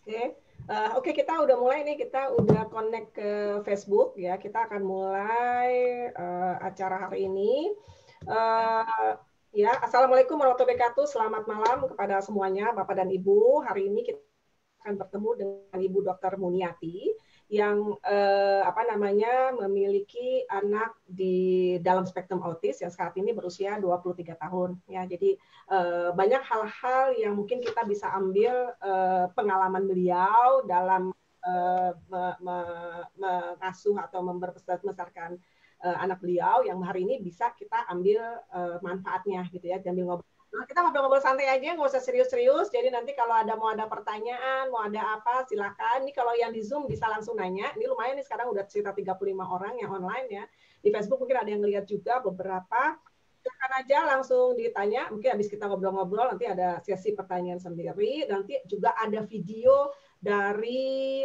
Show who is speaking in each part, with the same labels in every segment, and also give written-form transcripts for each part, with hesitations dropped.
Speaker 1: Oke, oke, kita udah mulai nih, kita udah connect ke Facebook ya. Kita akan mulai acara hari ini. Ya, Assalamualaikum warahmatullahi wabarakatuh. Selamat malam kepada semuanya, Bapak dan Ibu. Hari ini kita akan bertemu dengan Ibu Dr. Muniati yang memiliki anak di dalam spektrum autis yang saat ini berusia 23 tahun ya. Jadi banyak hal-hal yang mungkin kita bisa ambil pengalaman beliau dalam mengasuh atau membesarkan anak beliau yang hari ini bisa kita ambil manfaatnya gitu ya, sambil ngobrol. Nah, kita ngobrol-ngobrol santai aja, nggak usah serius-serius. Jadi nanti kalau mau ada pertanyaan, mau ada apa, silakan. Ini kalau yang di Zoom bisa langsung nanya. Ini lumayan nih, sekarang udah sekitar 35 orang yang online ya. Di Facebook mungkin ada yang lihat juga beberapa. Silakan aja langsung ditanya. Mungkin habis kita ngobrol-ngobrol, nanti ada sesi pertanyaan sendiri. Nanti juga ada video dari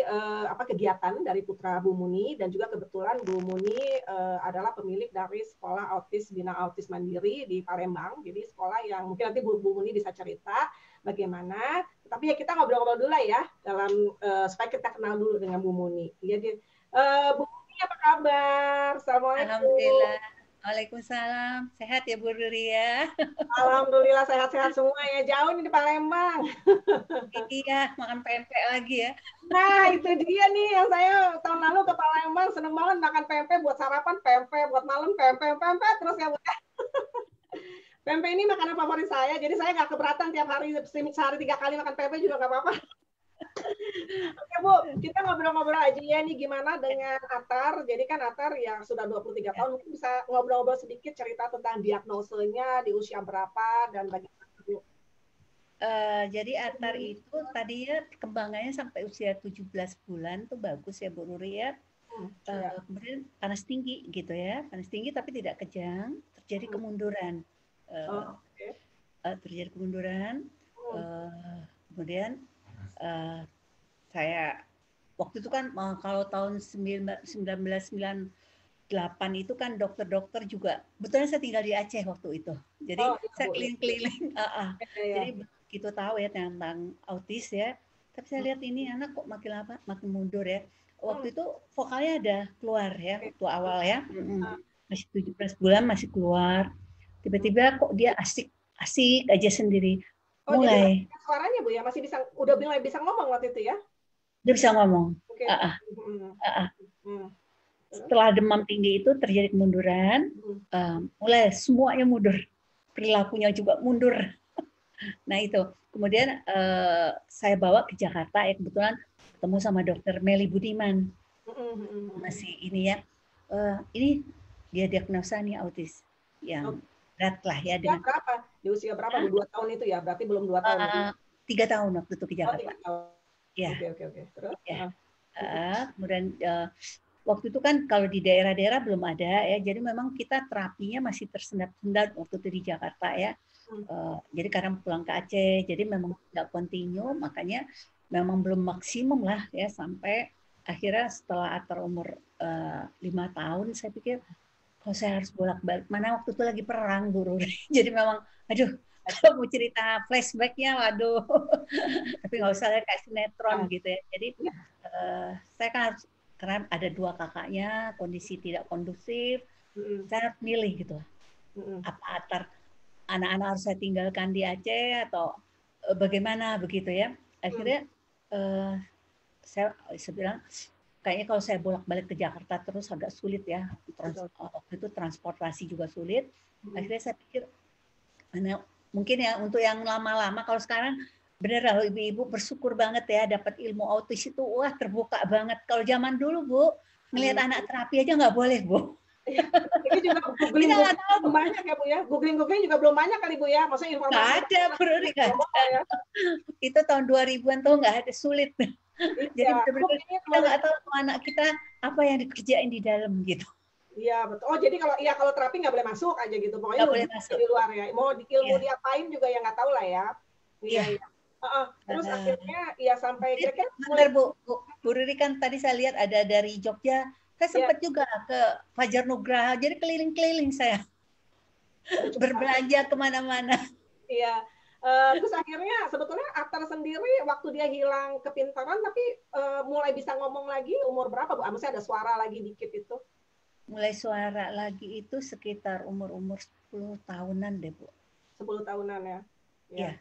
Speaker 1: kegiatan dari putra Bu Muni, dan juga kebetulan Bu Muni adalah pemilik dari sekolah autis Bina Autis Mandiri di Palembang. Jadi sekolah yang mungkin nanti Bu Muni bisa cerita bagaimana. Tapi ya kita ngobrol-ngobrol dulu ya dalam supaya kita kenal dulu dengan Bu Muni. Jadi Bu Muni apa kabar? Assalamualaikum.
Speaker 2: Alhamdulillah. Waalaikumsalam. Sehat ya Bu Ruri ya?
Speaker 1: Alhamdulillah sehat-sehat semua ya. Jauh nih di Palembang.
Speaker 2: Iya, makan pempek lagi ya.
Speaker 1: Nah, itu dia nih yang saya tahun lalu ke Palembang, seneng banget makan pempek, buat sarapan pempek, buat malam pempek terus ya Bu. Pempek ini makanan favorit saya, jadi saya nggak keberatan tiap hari, sehari 3 kali makan pempek juga nggak apa-apa. Oke Bu, kita ngobrol-ngobrol aja ya nih, gimana dengan Atar. Jadi kan Atar yang sudah 23 tahun, mungkin bisa ngobrol-ngobrol sedikit cerita tentang diagnosenya, di usia berapa, dan bagaimana.
Speaker 2: Jadi Atar itu tadinya kembangannya sampai usia 17 bulan tuh bagus ya Bu Ruri ya. Kemudian panas tinggi gitu ya, panas tinggi tapi tidak kejang, terjadi kemunduran. Terjadi kemunduran. Kemudian saya waktu itu kan kalau tahun 1998 itu kan dokter-dokter juga, betulnya saya tinggal di Aceh waktu itu, jadi saya keliling-keliling, jadi begitu tahu ya tentang autis ya, tapi saya lihat ini anak kok makin lama makin mundur ya. Waktu itu vokalnya ada keluar ya waktu awal ya, masih 17 bulan masih keluar, tiba-tiba kok dia asik aja sendiri. Mulai
Speaker 1: jadi suaranya Bu ya masih bisa, udah mulai bisa ngomong waktu itu ya?
Speaker 2: Dia bisa ngomong. Setelah demam tinggi itu terjadi kemunduran, mulai semuanya mundur, perilakunya juga mundur. Nah itu, kemudian saya bawa ke Jakarta ya, kebetulan ketemu sama dokter Meli Budiman, masih ini ya, ini dia diagnosa nih autis yang berat lah ya.
Speaker 1: Dengan berapa? Di usia berapa? 2 tahun itu ya, berarti belum 2 tahun.
Speaker 2: 3 tahun waktu itu ke Jakarta.
Speaker 1: Ya. Oke. Terus?
Speaker 2: Ya. Kemudian waktu itu kan kalau di daerah-daerah belum ada ya, jadi memang kita terapinya masih tersendat-sendat waktu itu di Jakarta ya. Jadi karena pulang ke Aceh, jadi memang tidak kontinu, makanya memang belum maksimum lah ya, sampai akhirnya setelah Atar umur 5 tahun, saya pikir kalau saya harus bolak-balik, mana waktu itu lagi perang guru, jadi memang aduh, kalau mau cerita flashbacknya, waduh, tapi nggak usah kayak sinetron gitu ya. Jadi saya kan harus, karena ada 2 kakaknya, kondisi tidak kondusif, saya harus milih gitu. Apa Atar anak-anak harus saya tinggalkan di Aceh atau bagaimana begitu ya. Akhirnya saya bilang, kayaknya kalau saya bolak-balik ke Jakarta terus agak sulit ya. Waktu itu transportasi juga sulit. Akhirnya saya pikir, mungkin ya untuk yang lama-lama, kalau sekarang bener loh ibu-ibu bersyukur banget ya dapat ilmu autis itu, wah terbuka banget. Kalau zaman dulu Bu, ngelihat anak terapi aja nggak boleh Bu.
Speaker 1: Ini juga googling belum banyak ya Bu ya, googling juga belum banyak kali Bu ya, maksudnya informasi
Speaker 2: nggak ada bro, nggak ada. Itu tahun 2000-an tuh nggak ada, sulit. Jadi benar-benar kita nggak tahu anak kita apa yang dikerjain di dalam gitu.
Speaker 1: Iya betul. Oh jadi kalau terapi nggak boleh masuk aja gitu, pokoknya
Speaker 2: boleh masuk
Speaker 1: di luar ya. Mau ilmu diapain juga yang nggak tahu lah ya. Iya. Terus akhirnya ya sampai
Speaker 2: kira-kira Bu Riri kan tadi saya lihat ada dari Jogja. Saya sempat juga ke Fajar Nugraha, jadi keliling-keliling saya berbelanja kemana-mana.
Speaker 1: Iya. Terus akhirnya sebetulnya Atar sendiri waktu dia hilang kepintaran tapi mulai bisa ngomong lagi umur berapa Bu? Maksudnya ada suara lagi dikit itu?
Speaker 2: Mulai suara lagi itu sekitar umur-umur 10 tahunan deh, Bu.
Speaker 1: 10 tahunan ya. Ya.
Speaker 2: Iya,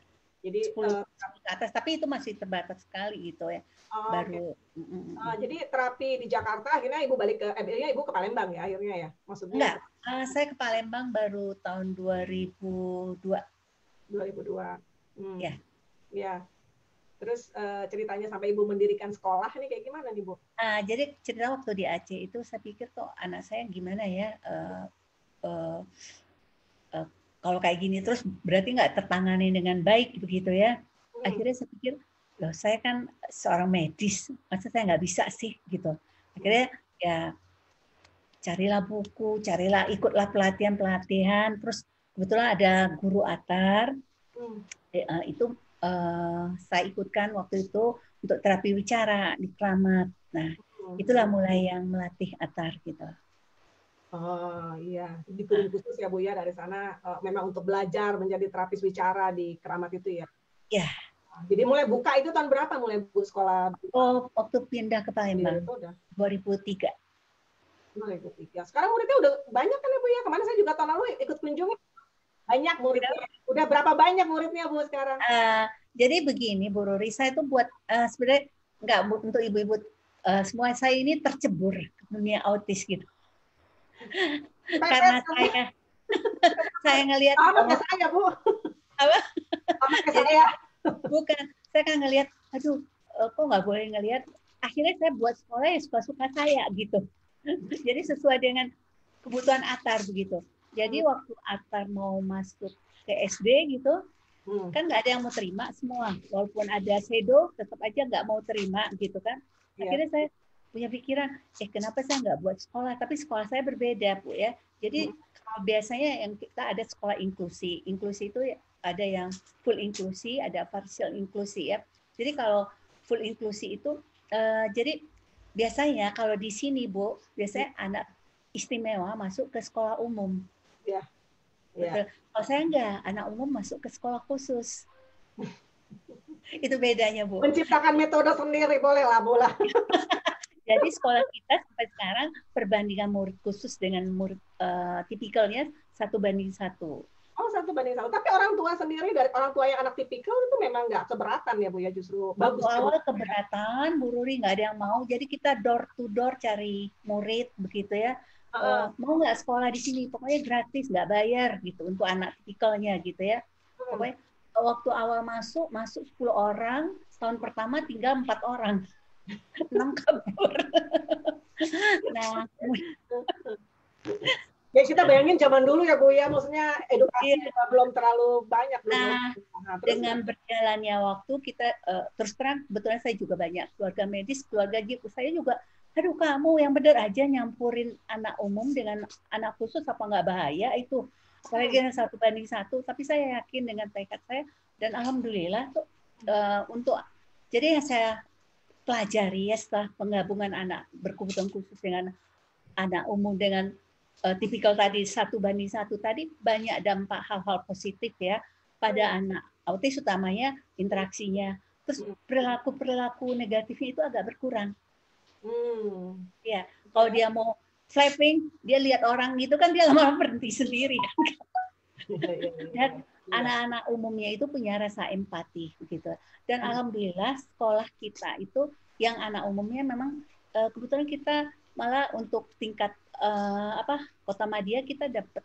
Speaker 1: Jadi
Speaker 2: 10 ke atas, tapi itu masih terbatas sekali gitu ya.
Speaker 1: oke.
Speaker 2: Baru
Speaker 1: Jadi terapi di Jakarta akhirnya Ibu balik ke ibu ke Palembang ya akhirnya ya. Maksudnya
Speaker 2: enggak, saya ke Palembang baru tahun 2002.
Speaker 1: 2002.
Speaker 2: Ya.
Speaker 1: Ya. Terus ceritanya sampai Ibu mendirikan sekolah nih kayak gimana nih Bu?
Speaker 2: Jadi cerita waktu di Aceh itu saya pikir kok anak saya gimana ya, kalau kayak gini terus berarti nggak tertangani dengan baik begitu ya. Akhirnya saya pikir, loh saya kan seorang medis, masa saya nggak bisa sih gitu. Akhirnya ya carilah buku, ikutlah pelatihan-pelatihan, terus kebetulan ada guru Atar, itu saya ikutkan waktu itu untuk terapi bicara di Kramat. Nah, itulah mulai yang melatih Atar gitu.
Speaker 1: Oh iya, dikirim khusus ya Bu ya dari sana memang untuk belajar menjadi terapis bicara di Keramat itu ya.
Speaker 2: Ya.
Speaker 1: Jadi mulai buka itu tahun berapa mulai Bu sekolah?
Speaker 2: Oh, waktu pindah ke Palembang. 2003.
Speaker 1: 2003. Sekarang muridnya udah banyak kan ya Bu ya? Kemana saya juga tahun lalu ikut kunjungi. Banyak muridnya. Udah berapa banyak muridnya Bu sekarang?
Speaker 2: Jadi begini Bu Ruri, saya itu buat sebenarnya nggak untuk ibu-ibu semua, saya ini tercebur ke dunia autis gitu. Karena saya ngelihat
Speaker 1: saya Bu.
Speaker 2: Apa?
Speaker 1: Saya.
Speaker 2: Bukan, saya kan ngelihat, aduh, kok nggak boleh ngelihat. Akhirnya saya buat sekolah yang suka-suka saya gitu. Jadi sesuai dengan kebutuhan Atar begitu. Jadi waktu Atar mau masuk ke SD gitu, kan nggak ada yang mau terima semua. Walaupun ada sedo, tetap aja nggak mau terima gitu kan. Akhirnya saya punya pikiran, kenapa saya nggak buat sekolah? Tapi sekolah saya berbeda, Bu ya. Jadi kalau biasanya yang kita ada sekolah inklusi. Inklusi itu ada yang full inklusi, ada partial inklusi ya. Jadi kalau full inklusi itu, jadi biasanya kalau di sini Bu, biasanya anak istimewa masuk ke sekolah umum.
Speaker 1: Ya.
Speaker 2: Betul. Kalau saya enggak, anak umum masuk ke sekolah khusus. Itu bedanya Bu.
Speaker 1: Menciptakan metode sendiri boleh lah Bu lah.
Speaker 2: Jadi sekolah kita sampai sekarang perbandingan murid khusus dengan murid tipikalnya 1:1.
Speaker 1: Oh 1:1. Tapi orang tua sendiri dari orang tua yang anak tipikal itu memang nggak keberatan ya Bu ya, justru bagus.
Speaker 2: Awal keberatan, Bu Ruri nggak ada yang mau. Jadi kita door to door cari murid begitu ya. Mau nggak sekolah di sini? Pokoknya gratis, nggak bayar gitu untuk anak tipikalnya gitu ya. Pokoknya waktu awal masuk 10 orang, tahun pertama tinggal 4 orang. 6 kabur. Nah,
Speaker 1: ya kita bayangin zaman dulu ya Bu ya, maksudnya edukasi juga belum terlalu banyak.
Speaker 2: Dengan berjalannya waktu kita terus terang kebetulan saya juga banyak keluarga medis, keluarga gitu. Saya juga, aduh kamu yang benar aja nyampurin anak umum dengan anak khusus apa nggak bahaya itu. Apalagi yang 1:1. Tapi saya yakin dengan tekad saya dan alhamdulillah tuh untuk jadi yang saya pelajari ya setelah penggabungan anak berkebutuhan khusus dengan anak umum dengan tipikal tadi 1:1 tadi banyak dampak hal-hal positif ya pada anak autis utamanya interaksinya. Terus perilaku negatifnya itu agak berkurang. Ya, kalau dia mau slapping, dia lihat orang gitu kan dia lama-lama berhenti sendiri kan. Dan anak-anak umumnya itu punya rasa empati gitu. Dan alhamdulillah sekolah kita itu yang anak umumnya memang kebetulan kita malah untuk tingkat Kota Madia kita dapat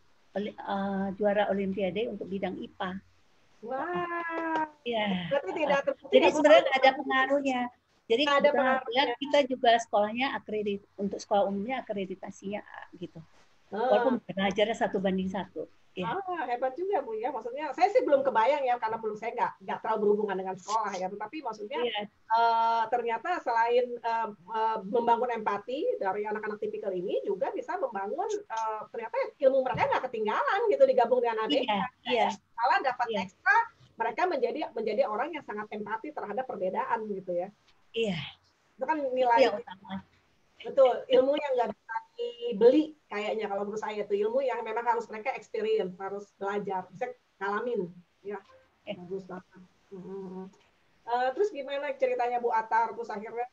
Speaker 2: juara olimpiade untuk bidang IPA.
Speaker 1: Wah.
Speaker 2: Ya. Jadi sebenarnya ada pengaruhnya. Jadi kita juga sekolahnya untuk sekolah umumnya akreditasinya gitu. Walaupun belajarnya 1:1.
Speaker 1: Ya. Hebat juga Bu ya. Maksudnya saya sih belum kebayang ya karena belum saya nggak terlalu berhubungan dengan sekolah ya. Tapi maksudnya ternyata selain membangun empati dari anak-anak tipikal ini juga bisa membangun ternyata ilmu mereka nggak ketinggalan gitu digabung dengan ABK. Malah dapat ekstra mereka menjadi orang yang sangat empati terhadap perbedaan gitu ya.
Speaker 2: Iya.
Speaker 1: Itu kan nilai utama. Betul, ilmu yang nggak bisa dibeli kayaknya kalau menurut saya itu ilmu yang memang harus mereka experience, harus belajar, bisa ngalamin. Ya. Bagus banget. Terus gimana ceritanya Bu Atar? Terus akhirnya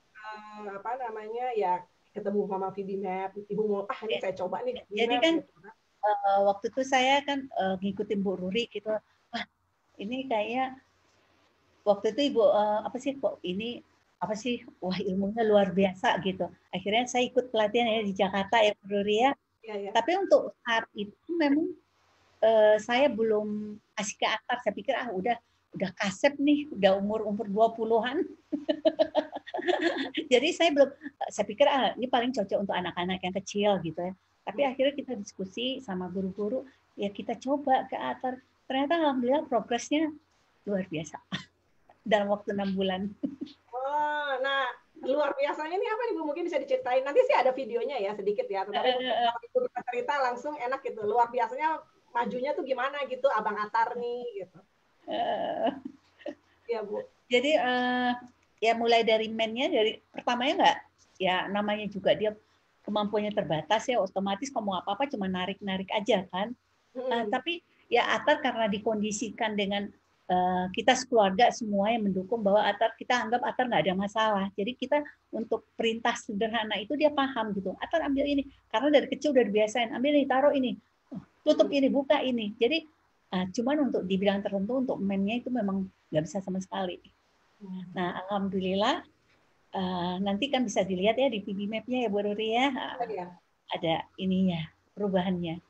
Speaker 1: apa namanya ya ketemu Mama Map, Ibu mau ini saya coba nih
Speaker 2: Jadi
Speaker 1: Map
Speaker 2: kan
Speaker 1: gitu.
Speaker 2: waktu itu saya kan ngikutin Bu Ruri gitu. Wah, ini kayaknya waktu itu Ibu apa sih kok ini apa sih wah ilmunya luar biasa gitu. Akhirnya saya ikut pelatihan ya di Jakarta ya Bu Ruri ya.
Speaker 1: Iya, ya.
Speaker 2: Tapi untuk saat itu memang saya belum kasih ke akar. Saya pikir udah kasep nih, udah umur 20-an. Jadi saya pikir ini paling cocok untuk anak-anak yang kecil gitu ya. Tapi akhirnya kita diskusi sama guru-guru, ya kita coba ke akar. Ternyata alhamdulillah progresnya luar biasa dalam waktu 6 bulan.
Speaker 1: Oh, nah luar biasanya ini apa nih Bu? Mungkin bisa diceritain. Nanti sih ada videonya ya sedikit ya. Tetapi kalau Ibu cerita langsung enak gitu. Luar biasanya majunya tuh gimana gitu, Abang Atar nih gitu. Ya Bu.
Speaker 2: Jadi ya mulai dari mainnya dari pertamanya nggak ya namanya juga dia kemampuannya terbatas ya otomatis kamu apa-apa cuma narik-narik aja kan. Tapi ya Atar karena dikondisikan dengan kita sekeluarga semua yang mendukung bahwa kita anggap Atar nggak ada masalah. Jadi kita untuk perintah sederhana itu dia paham gitu. Atar ambil ini karena dari kecil udah dibiasain ambil ini taruh ini tutup ini buka ini. Jadi cuman untuk di bidang tertentu untuk mainnya itu memang nggak bisa sama sekali. Nah alhamdulillah nanti kan bisa dilihat ya di VB Map-nya ya Bu Ruri ya. Ada ininya perubahannya.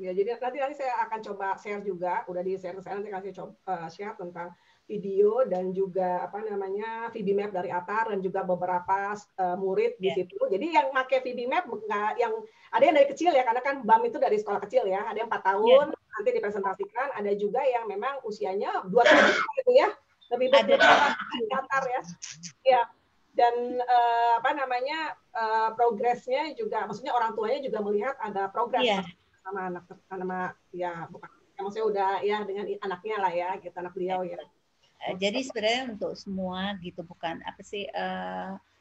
Speaker 1: Ya, jadi nanti saya akan coba share juga, udah di share saya nanti kasih coba share tentang video dan juga apa namanya VB Map dari Atar dan juga beberapa murid di situ. Jadi yang pakai VB Map yang ada yang dari kecil ya karena kan BAM itu dari sekolah kecil ya, ada yang 4 tahun nanti dipresentasikan, ada juga yang memang usianya 2 tahun gitu ya. Lebih besar Atar ya. Ya. Dan apa namanya progresnya juga maksudnya orang tuanya juga melihat ada progres sama anak ya bukan maksudnya udah ya dengan anaknya lah ya gitu anak beliau ya.
Speaker 2: Jadi sebenarnya untuk semua gitu bukan apa sih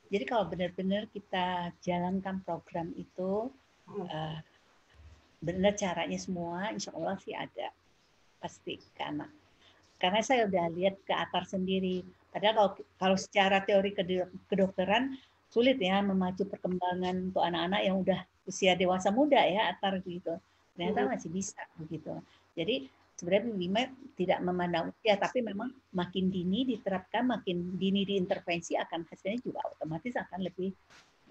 Speaker 2: jadi kalau benar-benar kita jalankan program itu benar caranya semua insya Allah sih ada pasti ke anak karena saya udah lihat ke Atar sendiri padahal kalau secara teori kedokteran sulit ya memacu perkembangan untuk anak-anak yang udah usia dewasa muda ya Atar gitu ternyata masih bisa begitu. Jadi sebenarnya BIMA tidak memandang usia, tapi memang makin dini diterapkan, makin dini diintervensi akan hasilnya juga otomatis akan lebih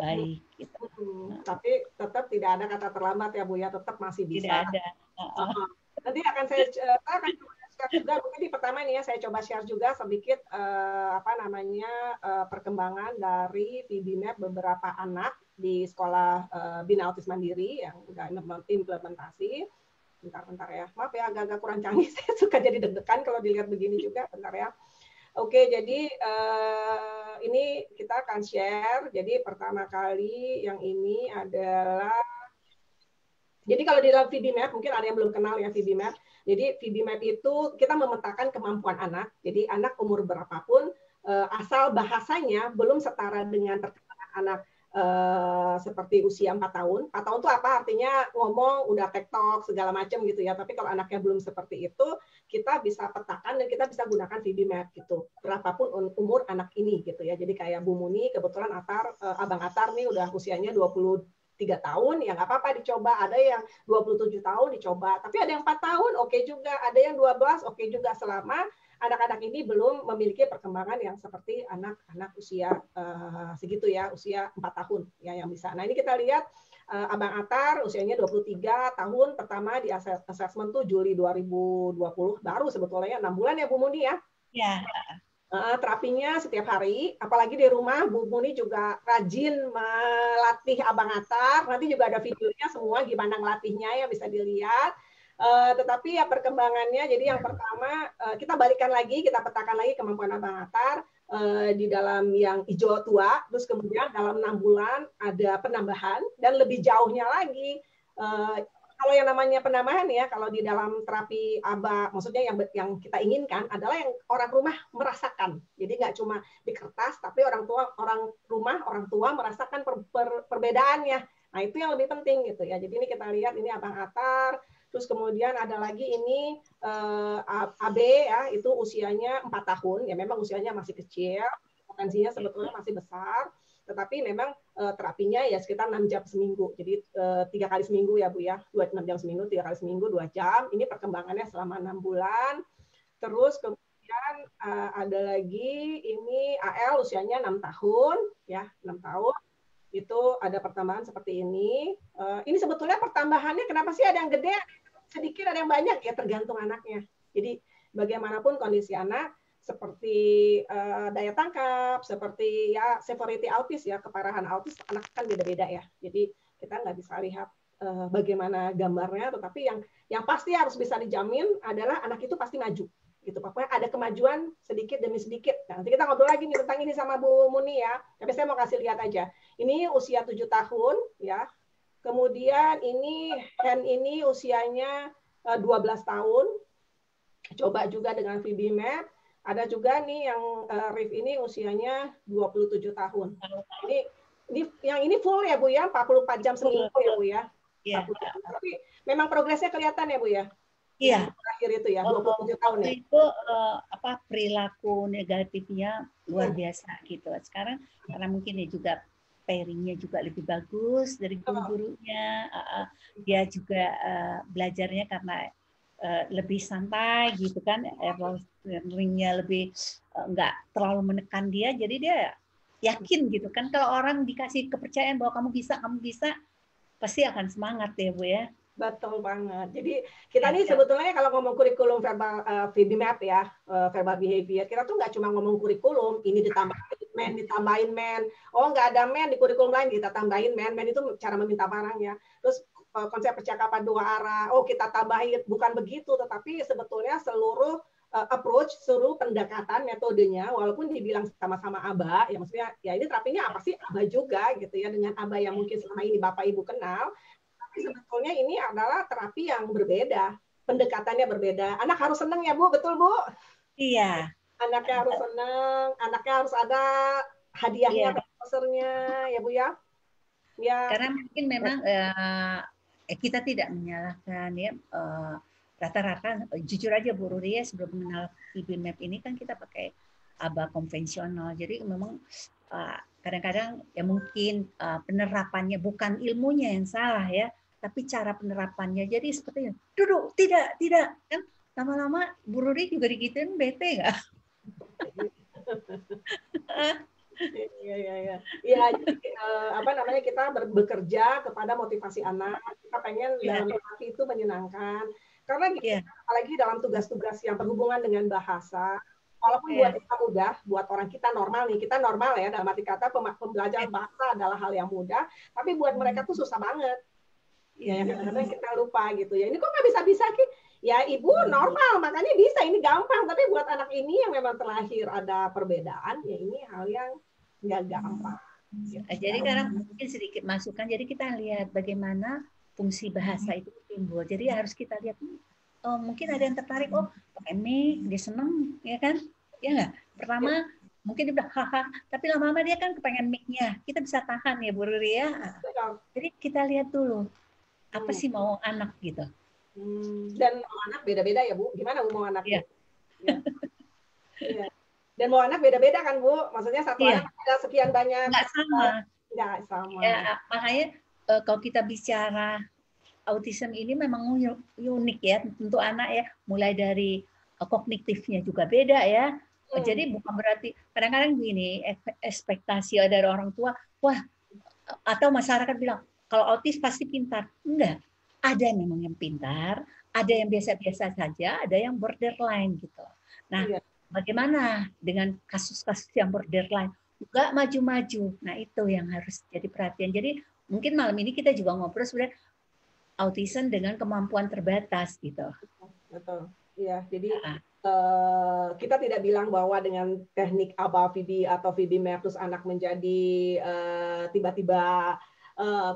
Speaker 2: baik. Gitu.
Speaker 1: Tapi tetap tidak ada kata terlambat ya Bu ya, tetap masih bisa.
Speaker 2: Tidak ada.
Speaker 1: Nanti akan saya akan share juga mungkin di pertama ini ya saya coba share juga sedikit apa namanya perkembangan dari VB Map beberapa anak di sekolah Bina Autis Mandiri yang udah implementasi. Bentar ya. Maaf ya agak-agak kurang canggih. Saya suka jadi deg-degan kalau dilihat begini juga. Bentar ya. Oke, jadi ini kita akan share. Jadi pertama kali yang ini adalah jadi kalau di dalam VB Map, mungkin ada yang belum kenal ya VB Map. Jadi VB Map itu kita memetakan kemampuan anak. Jadi anak umur berapapun, asal bahasanya belum setara dengan perkembangan anak seperti usia 4 tahun. 4 tahun itu apa? Artinya ngomong, udah tektok, segala macam gitu ya. Tapi kalau anaknya belum seperti itu, kita bisa petakan dan kita bisa gunakan VB Map gitu. Berapapun umur anak ini gitu ya. Jadi kayak Bu Muni, kebetulan Abang Atar nih udah usianya 23 tahun, ya nggak apa-apa dicoba. Ada yang 27 tahun dicoba. Tapi ada yang 4 tahun, oke juga. Ada yang 12, oke juga. Selama anak-anak ini belum memiliki perkembangan yang seperti anak-anak usia segitu ya, usia 4 tahun ya yang bisa. Nah ini kita lihat Abang Atar usianya 23 tahun, pertama di assessment tuh Juli 2020, baru sebetulnya 6 bulan ya Bu Muni ya?
Speaker 2: Ya.
Speaker 1: Terapinya setiap hari, apalagi di rumah Bu Muni juga rajin melatih Abang Atar. Nanti juga ada videonya semua gimana ngelatihnya ya bisa dilihat. Tetapi ya perkembangannya, jadi yang pertama kita balikan lagi, kita petakan lagi kemampuan Abang Atar di dalam yang hijau tua, terus kemudian dalam 6 bulan ada penambahan dan lebih jauhnya lagi. Kalau yang namanya penambahan ya, kalau di dalam terapi ABA, maksudnya yang kita inginkan adalah yang orang rumah merasakan. Jadi nggak cuma di kertas, tapi orang tua merasakan perbedaannya. Nah itu yang lebih penting gitu ya. Jadi ini kita lihat ini Abang Atar Terus kemudian ada lagi ini AB ya, itu usianya 4 tahun, ya memang usianya masih kecil, potensinya sebetulnya masih besar, tetapi memang terapinya ya sekitar 6 jam seminggu. Jadi 3 kali seminggu ya Bu ya, 6 jam seminggu, 3 kali seminggu, 2 jam. Ini perkembangannya selama 6 bulan. Terus kemudian ada lagi ini AL usianya 6 tahun, ya 6 tahun. Itu ada pertambahan seperti ini. Ini sebetulnya pertambahannya kenapa sih ada yang gede, sedikit, ada yang banyak, ya tergantung anaknya. Jadi bagaimanapun kondisi anak, seperti daya tangkap, seperti ya severity autis ya, keparahan autis anak kan beda-beda ya. Jadi kita nggak bisa lihat bagaimana gambarnya, tetapi yang pasti harus bisa dijamin adalah anak itu pasti maju. Gitu, pokoknya ada kemajuan sedikit demi sedikit. Nah, nanti kita ngobrol lagi nih tentang ini sama Bu Muni ya. Tapi saya mau kasih lihat aja. Ini usia 7 tahun ya. Kemudian ini usianya 12 tahun. Coba juga dengan VB-Map. Ada juga nih yang Rif ini usianya 27 tahun. Yang ini full ya Bu ya, 44 jam seminggu ya Bu ya.
Speaker 2: Iya.
Speaker 1: Tapi memang progresnya kelihatan ya Bu ya.
Speaker 2: Iya.
Speaker 1: Terakhir itu ya, 27 tahun ya.
Speaker 2: Itu perilaku negatifnya luar biasa gitu. Sekarang karena mungkin dia juga pairingnya juga lebih bagus dari guru-gurunya, dia juga belajarnya karena lebih santai gitu kan, learning-nya lebih nggak terlalu menekan dia, jadi dia yakin gitu kan. Kalau orang dikasih kepercayaan bahwa kamu bisa, pasti akan semangat ya Bu ya.
Speaker 1: Betul banget. Jadi kita nih sebetulnya kalau ngomong kurikulum verbal VB-Map ya, verbal behavior, kita tuh nggak cuma ngomong kurikulum, ini ditambahin men. Oh nggak ada men di kurikulum lain, kita tambahin men. Men itu cara meminta barang ya. Terus konsep percakapan 2 arah, oh kita tambahin, bukan begitu, tetapi sebetulnya seluruh approach, seluruh pendekatan metodenya, walaupun dibilang sama-sama ABA, ya maksudnya ya ini terapinya apa sih ABA juga gitu ya, dengan ABA yang mungkin selama ini Bapak Ibu kenal. Sebetulnya ini adalah terapi yang berbeda, pendekatannya berbeda. Anak harus senang ya Bu, betul Bu?
Speaker 2: Iya.
Speaker 1: Anaknya harus senang, anaknya harus ada hadiahnya, posternya, ya Bu ya. Ya.
Speaker 2: Karena mungkin memang kita tidak menyalahkan ya. Rata-rata, jujur aja Bu Ruri ya, sebelum mengenal VB-Map ini kan kita pakai ABA konvensional. Jadi memang kadang-kadang ya mungkin penerapannya bukan ilmunya yang salah ya, tapi cara penerapannya. Jadi seperti duduk, tidak kan lama-lama Bu Ruri juga digituin, bete nggak?
Speaker 1: Iya. Ya, apa namanya, kita bekerja kepada motivasi anak. Kita pengen dalam terapi itu menyenangkan. Karena apalagi dalam tugas-tugas yang berhubungan dengan bahasa, walaupun buat kita mudah, buat orang kita normal nih, kita normal ya, dalam arti kata pembelajaran bahasa adalah hal yang mudah, tapi buat mereka tuh susah banget. Ya, kadang-kadang kita lupa gitu ya. Ini kok nggak bisa-bisa Ki? Ya ibu normal, makanya bisa, ini gampang. Tapi buat anak ini yang memang terlahir ada perbedaan, ya ini hal yang nggak gampang.
Speaker 2: Jadi karena mungkin sedikit masukan, jadi kita lihat bagaimana fungsi bahasa itu timbul. Jadi harus kita lihat, oh mungkin ada yang tertarik, oh pakai mic, dia seneng, ya kan? Ya nggak? Pertama mungkin dia bilang haha, tapi lama-lama dia kan kepengen mic-nya. Kita bisa tahan ya Bu Ruri ya. Jadi kita lihat dulu apa sih mau anak gitu.
Speaker 1: Dan mau anak beda-beda ya Bu. Gimana Bu mau anak?
Speaker 2: Iya.
Speaker 1: Ya. Dan mau anak beda-beda kan Bu. Maksudnya satu anak ada sekian banyak.
Speaker 2: Nggak sama.
Speaker 1: Nggak sama.
Speaker 2: Ya, makanya kalau kita bicara autism ini memang unik ya untuk anak ya. Mulai dari kognitifnya juga beda ya. Jadi bukan berarti kadang-kadang gini ekspektasi dari orang tua, wah atau masyarakat bilang kalau autis pasti pintar. Enggak. Ada memang yang pintar, ada yang biasa-biasa saja, ada yang borderline gitu. Nah, bagaimana dengan kasus-kasus yang borderline? Enggak maju-maju. Nah, itu yang harus jadi perhatian. Jadi, mungkin malam ini kita juga ngobrol sebenarnya autism dengan kemampuan terbatas gitu.
Speaker 1: Betul. Iya, jadi kita tidak bilang bahwa dengan teknik ABA VB atau VB-Map terus anak menjadi tiba-tiba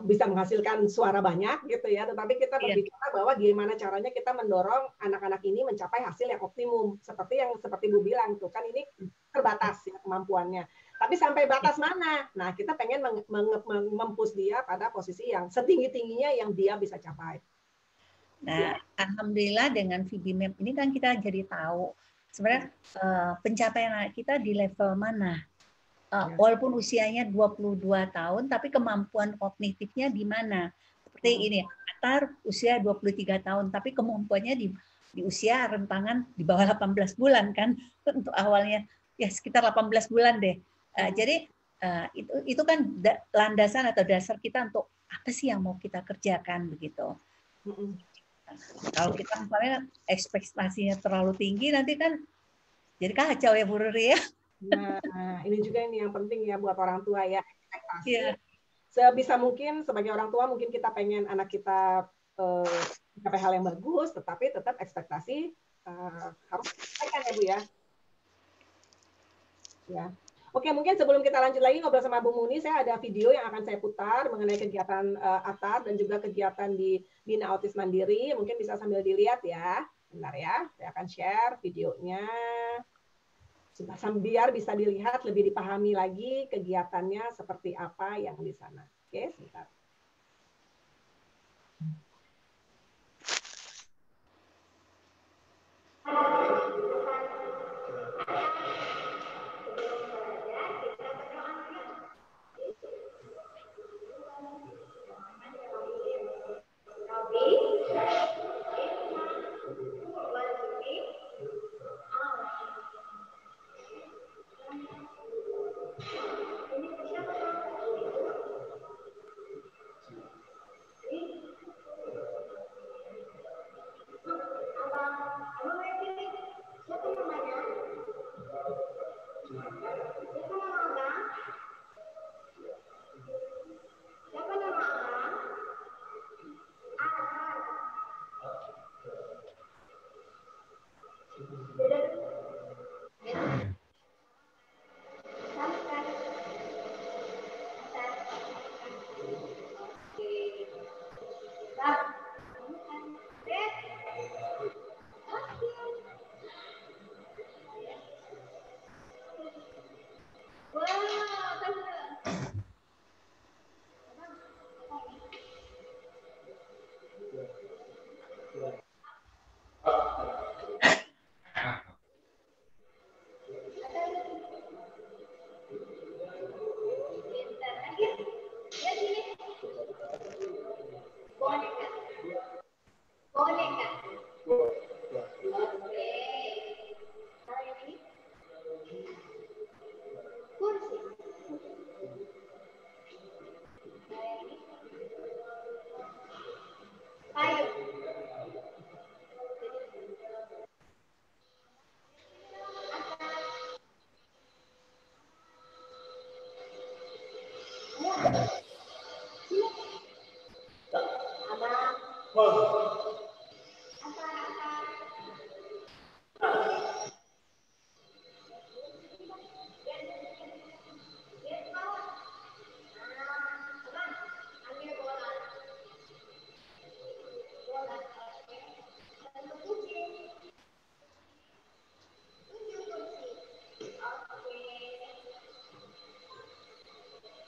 Speaker 1: bisa menghasilkan suara banyak gitu ya, tetapi kita berbicara bahwa gimana caranya kita mendorong anak-anak ini mencapai hasil yang optimum, seperti Bu bilang tuh kan ini terbatas ya kemampuannya, tapi sampai batas mana? Nah kita pengen mempush dia pada posisi yang setinggi-tingginya yang dia bisa capai.
Speaker 2: Nah, alhamdulillah dengan VB-MAP ini kan kita jadi tahu sebenarnya pencapaian anak kita di level mana. Walaupun usianya 22 tahun, tapi kemampuan kognitifnya di mana. Seperti ini, Atar usia 23 tahun, tapi kemampuannya di usia rentangan di bawah 18 bulan kan. Untuk awalnya ya sekitar 18 bulan deh. Jadi itu kan landasan atau dasar kita untuk apa sih yang mau kita kerjakan begitu. Kalau kita misalnya ekspektasinya terlalu tinggi, nanti kan jadi kacau ya Bu Ruri ya.
Speaker 1: Nah, ini juga ini yang penting ya buat orang tua ya, ekspektasi. Yeah. Sebisa mungkin sebagai orang tua mungkin kita pengen anak kita mencapai hal yang bagus, tetapi tetap ekspektasi harus disampaikan ya Bu ya. Ya. Oke, mungkin sebelum kita lanjut lagi ngobrol sama Bu Muni, saya ada video yang akan saya putar mengenai kegiatan ATAR dan juga kegiatan di Bina Autis Mandiri. Mungkin bisa sambil dilihat ya. Bentar ya, saya akan share videonya. Biar bisa dilihat, lebih dipahami lagi kegiatannya seperti apa yang di sana. Oke, sebentar.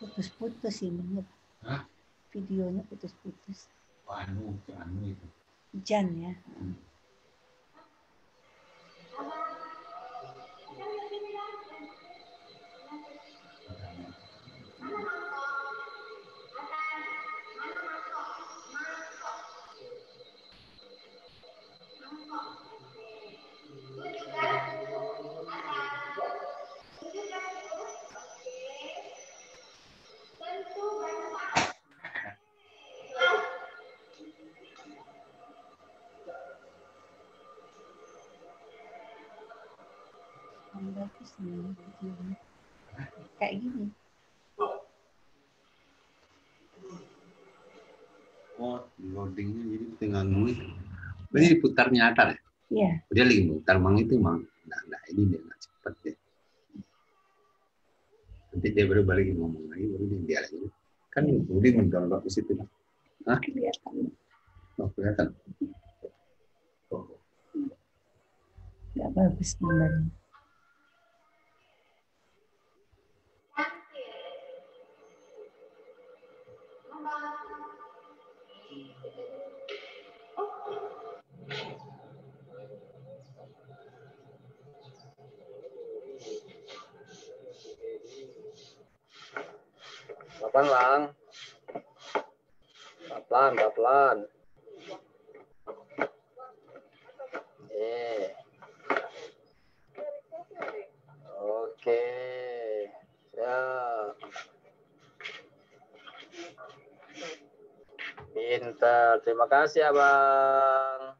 Speaker 2: Putus-putus ini. Hah? Videonya putus-putus.
Speaker 3: Anu itu.
Speaker 2: Jan ya. Bagus nih videonya. Kayak gini.
Speaker 3: Oh, loadingnya jadi tinggal nulis. Berarti diputarnya Atar ya?
Speaker 2: Iya.
Speaker 3: Dia lagi mutar mang itu mang. Nah, ini dia nggak cepat deh. Nanti dia baru balik ngomong lagi, baru dia biar aja. Kan udah mendownload ke situ. Hah?
Speaker 2: Kelihatan.
Speaker 3: Oh, kelihatan.
Speaker 2: Nggak bagus gambarnya.
Speaker 4: Pelan, Lang. Pelan. Oke. Siap. Pintar. Terima kasih, Abang.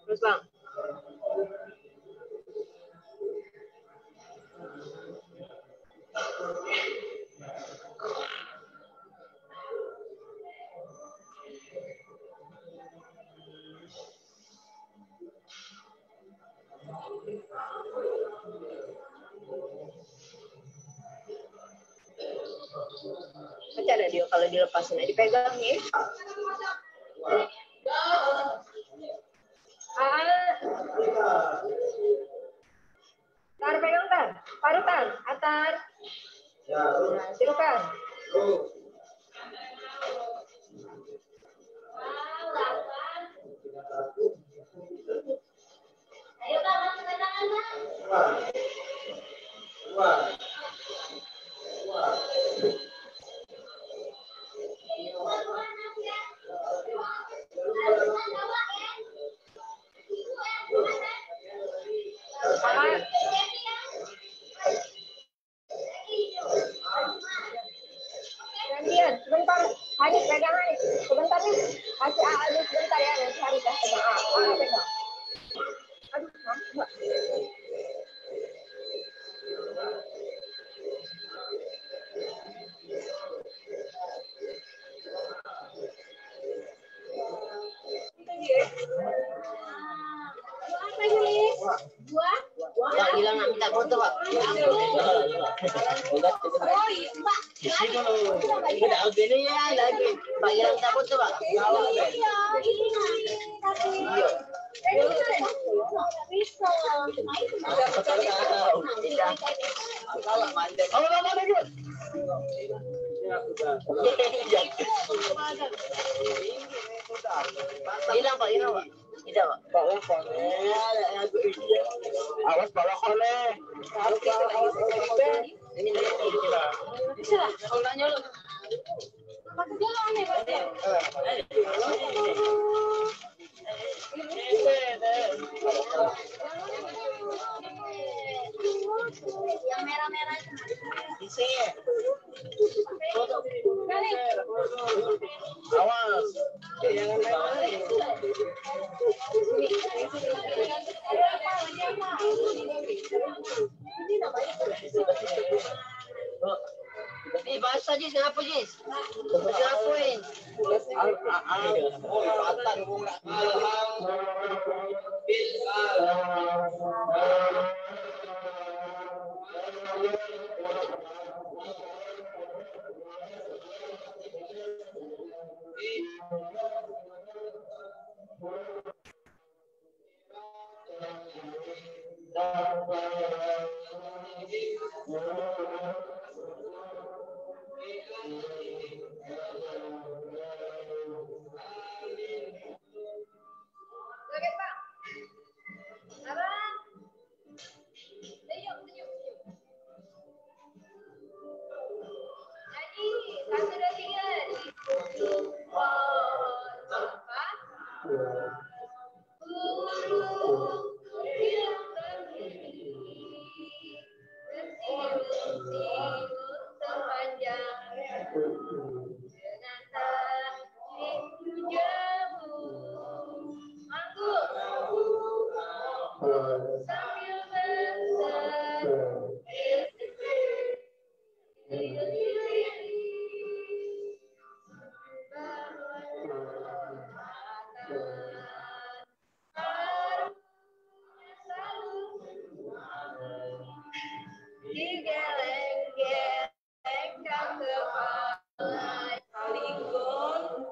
Speaker 4: Terus, Bang. Baca ada dia kalau dilepasin aja dipegang nih. Tar pegang tar, parutan, atar. Nah, silakan. Ayo Bang, langsung ke tangan Bang. Gantian, sebentar. Hadis pegang Hadis. Sebentar nih. Kasih Hadis sebentar ya. Nanti Hadis ya pegang. Pegang. Aduh, Mbak. Pak bilang nak minta foto Pak. Oh iya Pak. Tidak begini ya lagi. Pak bilang minta foto Pak. Iya. Bisa. Hilang Pak, hilang Pak. Tidak Pak. Awas balakone. Ini bisa lah. Kalau nanya lu. Apa jalan nih Pak? Yang merah-merah itu. Awas. Jangan main-main. Ini bahasa Jis, kenapa Jis? Kenapa? Digeleng-gelengkan kepala Saligong.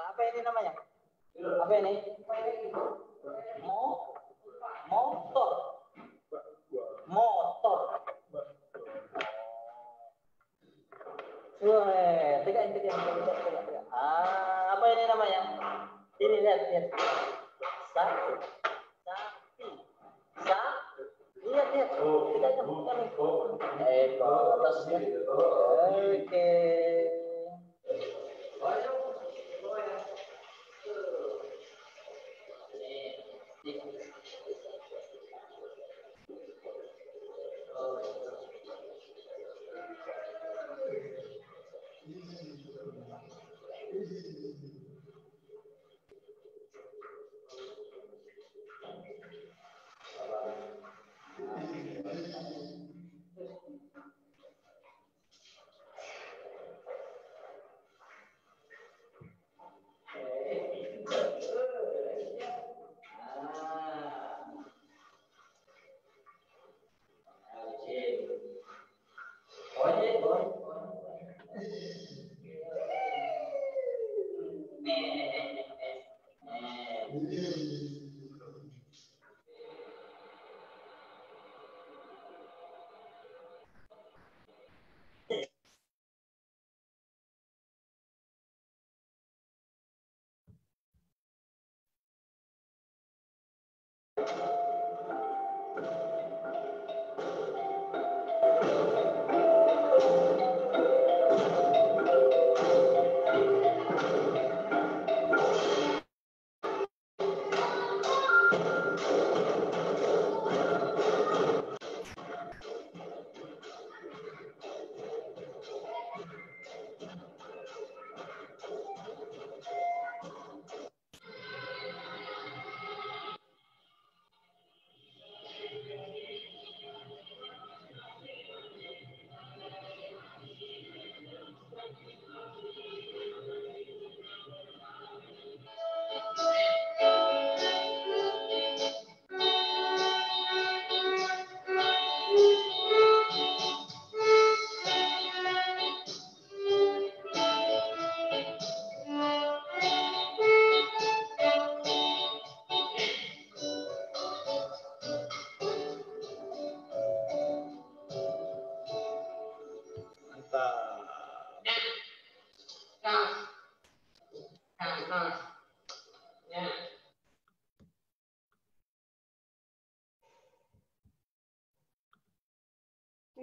Speaker 4: Apa ini namanya? Apa ini? Motor. Motor. Tegak. Apa ini namanya? Ini lihat. Sapi. Lihat. Tegaknya. Atasnya. Oke.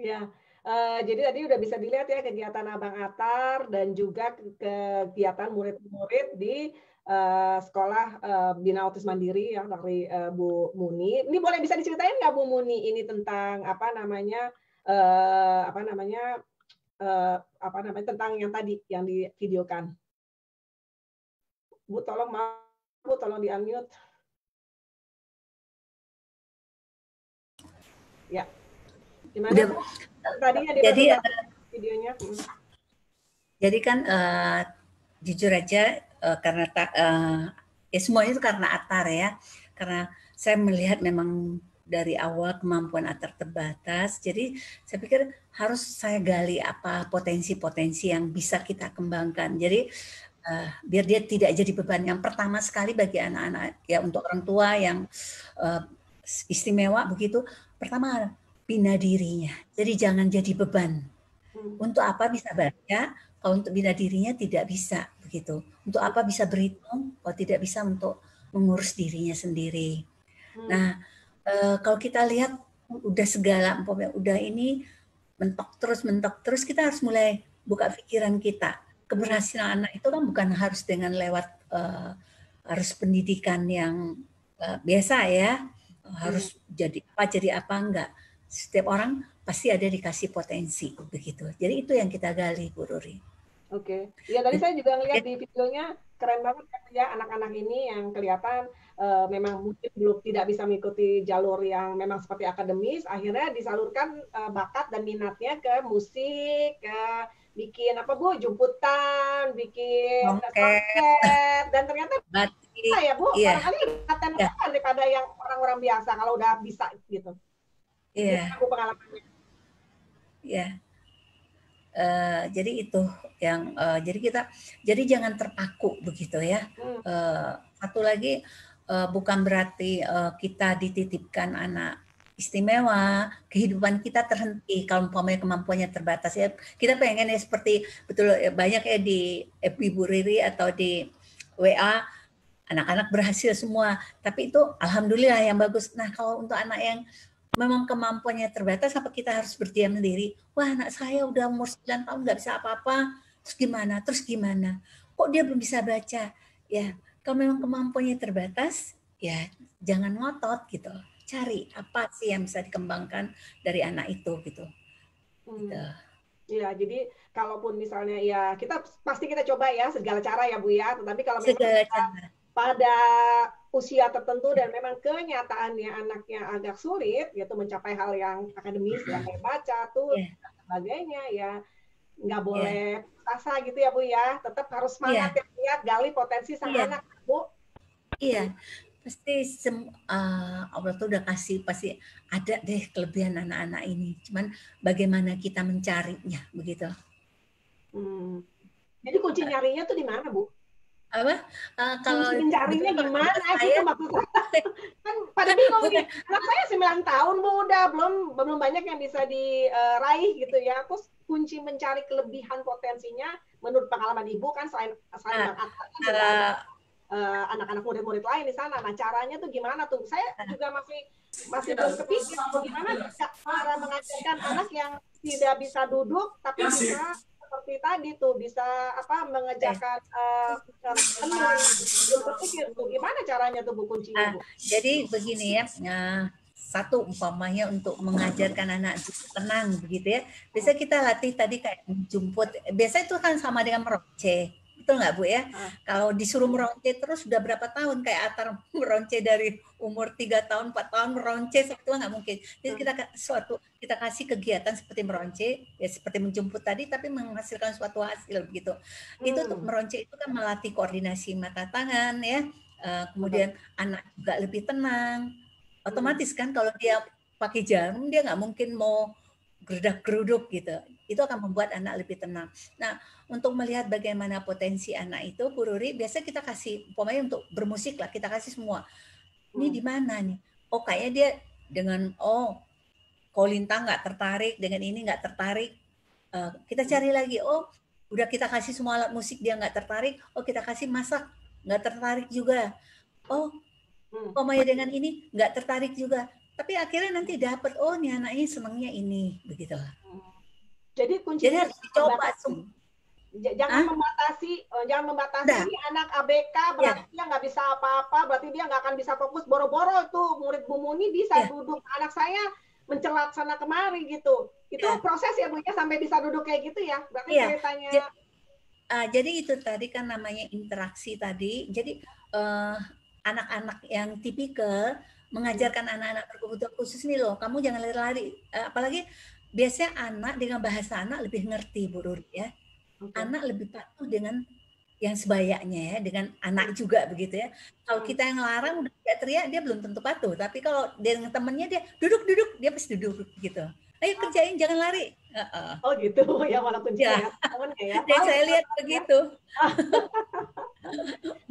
Speaker 1: Ya, jadi tadi udah bisa dilihat ya kegiatan Abang Atar dan juga kegiatan murid-murid di sekolah Bina Autis Mandiri yang dari Bu Muni. Ini boleh bisa diceritain nggak Bu Muni ini tentang apa namanya tentang yang tadi yang divideokan. Bu tolong di unmute. Ya. Gimana?
Speaker 2: Jadi
Speaker 1: videonya.
Speaker 2: Jadi kan jujur aja karena ya semua itu karena Atar ya. Karena saya melihat memang dari awal kemampuan terbatas. Jadi saya pikir harus saya gali apa potensi-potensi yang bisa kita kembangkan. Jadi biar dia tidak jadi beban. Yang pertama sekali bagi anak-anak, ya untuk orang tua yang istimewa begitu, pertama bina dirinya. Jadi jangan jadi beban. Untuk apa bisa baca, kalau untuk bina dirinya tidak bisa begitu. Untuk apa bisa berhitung, kalau tidak bisa untuk mengurus dirinya sendiri. Nah, kalau kita lihat udah segala, udah ini mentok terus, kita harus mulai buka pikiran kita. Keberhasilan anak itu kan bukan harus dengan lewat harus pendidikan yang biasa ya, harus jadi apa enggak. Setiap orang pasti ada dikasih potensi begitu. Jadi itu yang kita gali, Bu Ruri.
Speaker 1: Oke, ya tadi saya juga ngeliat di videonya keren banget ya anak-anak ini yang kelihatan memang mungkin belum tidak bisa mengikuti jalur yang memang seperti akademis, akhirnya disalurkan bakat dan minatnya ke musik, ke bikin apa Bu, jumputan, bikin konser, dan ternyata ya Bu, barangkali paten daripada yang orang-orang biasa kalau udah bisa gitu.
Speaker 2: Iya.
Speaker 1: Aku pengalamannya.
Speaker 2: Iya. Jadi itu yang jadi jangan terpaku begitu ya. Satu lagi bukan berarti kita dititipkan anak istimewa, kehidupan kita terhenti kalau umpamanya kemampuannya terbatas ya. Kita pengen ya seperti betul banyak ya di FB Bu Riri atau di WA anak-anak berhasil semua. Tapi itu alhamdulillah yang bagus. Nah, kalau untuk anak yang memang kemampuannya terbatas, apa kita harus berdiam diri? Wah, anak saya udah umur 9 tahun nggak bisa apa-apa. Terus gimana? Kok dia belum bisa baca? Ya, kalau memang kemampuannya terbatas, ya jangan ngotot gitu. Cari apa sih yang bisa dikembangkan dari anak itu gitu. Gitu.
Speaker 1: Ya, jadi kalaupun misalnya ya kita pasti kita coba ya segala cara ya Bu ya. Tetapi kalau memang pada usia tertentu dan memang kenyataannya anaknya agak sulit yaitu mencapai hal yang akademis yang kayak baca tuh dan sebagainya ya nggak boleh asa gitu ya Bu ya, tetap harus semangat ya gali potensi sang anak Bu.
Speaker 2: Iya, pasti Allah tuh udah kasih, pasti ada deh kelebihan anak-anak ini, cuman bagaimana kita mencarinya begitu.
Speaker 1: Jadi kunci nyarinya tuh di mana Bu?
Speaker 2: Apa?
Speaker 1: Kalau mencarinya gimana gitu maksudnya? Kan pada bingung nih. Anak saya 9 tahun Bu, udah belum banyak yang bisa diraih gitu ya. Terus kunci mencari kelebihan potensinya menurut pengalaman Ibu kan selain Bang Atta kan juga ada anak-anak murid-murid lain di sana. Nah, caranya tuh gimana tuh? Saya juga masih belum kepikir bagaimana cara mengajarkan anak yang tidak bisa duduk tapi bisa seperti tadi tuh bisa apa mengejarkan tenang. Belum terpikir tuh gimana caranya tuh Bu kuncinya Bu?
Speaker 2: Jadi begini ya, satu umpamanya untuk mengajarkan anak tenang begitu ya. Biasa kita latih tadi kayak menjemput. Biasa itu kan sama dengan meronce. Betul nggak Bu ya? Kalau disuruh meronce terus sudah berapa tahun kayak Atar meronce dari umur 3 tahun, 4 tahun meronce itu nggak mungkin. Jadi kita kasih kegiatan seperti meronce, ya seperti menjemput tadi tapi menghasilkan suatu hasil begitu. Itu tuh meronce itu kan melatih koordinasi mata tangan ya. Kemudian anak juga lebih tenang. Otomatis kan kalau dia pakai jarum dia nggak mungkin mau gerudak-geruduk gitu. Itu akan membuat anak lebih tenang. Nah, untuk melihat bagaimana potensi anak itu, Bu Ruri, biasa kita kasih, umpamanya untuk bermusik lah, kita kasih semua. Ini di mana nih? Oh, kayaknya dia dengan, Kolintang nggak tertarik, dengan ini nggak tertarik. Kita cari lagi, udah kita kasih semua alat musik, dia nggak tertarik. Oh, kita kasih masak, nggak tertarik juga. Oh, umpamanya dengan ini nggak tertarik juga. Tapi akhirnya nanti dapat, nih anaknya senangnya ini, begitu.
Speaker 1: Jadi kuncinya
Speaker 2: harus dicoba.
Speaker 1: Jangan membatasi ini anak ABK berarti dia nggak bisa apa-apa, berarti dia nggak akan bisa fokus. Boro-boro tuh murid Bu Muni bisa duduk, anak saya mencelat sana kemari gitu. Itu proses ya Bu ya sampai bisa duduk kayak gitu ya. Berarti ceritanya.
Speaker 2: Jadi itu tadi kan namanya interaksi tadi. Jadi anak-anak yang tipikal mengajarkan anak-anak berkebutuhan khusus nih loh, kamu jangan lari-lari. Apalagi biasanya anak dengan bahasa anak lebih ngerti Bu Ruri ya. Anak lebih patuh dengan yang sebayanya ya dengan anak juga begitu ya. Kalau kita yang larang udah teriak dia belum tentu patuh, tapi kalau dia dengan temennya dia duduk dia pasti duduk gitu. Ayo kerjain jangan lari.
Speaker 1: Oh gitu ya, malah kuncinya ya temennya ya.
Speaker 2: Dan saya lihat begitu.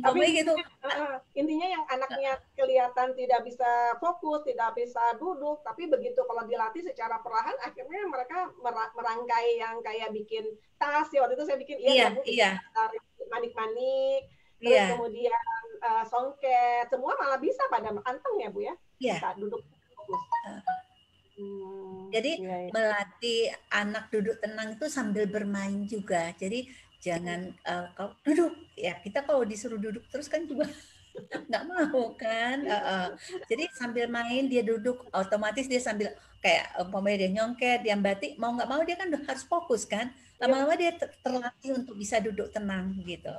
Speaker 1: Tapi
Speaker 2: gitu.
Speaker 1: Intinya yang anaknya kelihatan tidak bisa fokus, tidak bisa duduk, tapi begitu kalau dilatih secara perlahan, akhirnya mereka merangkai yang kayak bikin tas ya. Waktu itu saya bikin manik-manik, terus kemudian songket, semua malah bisa pada anteng ya Bu ya, bisa duduk fokus.
Speaker 2: Jadi melatih anak duduk tenang itu sambil bermain juga. Jadi jangan kalau duduk ya, kita kalau disuruh duduk terus kan juga nggak mau kan. Jadi sambil main dia duduk, otomatis dia sambil kayak umpamanya dia nyongket, dia batik, mau nggak mau dia kan harus fokus kan. Lama-lama dia terlatih untuk bisa duduk tenang gitu.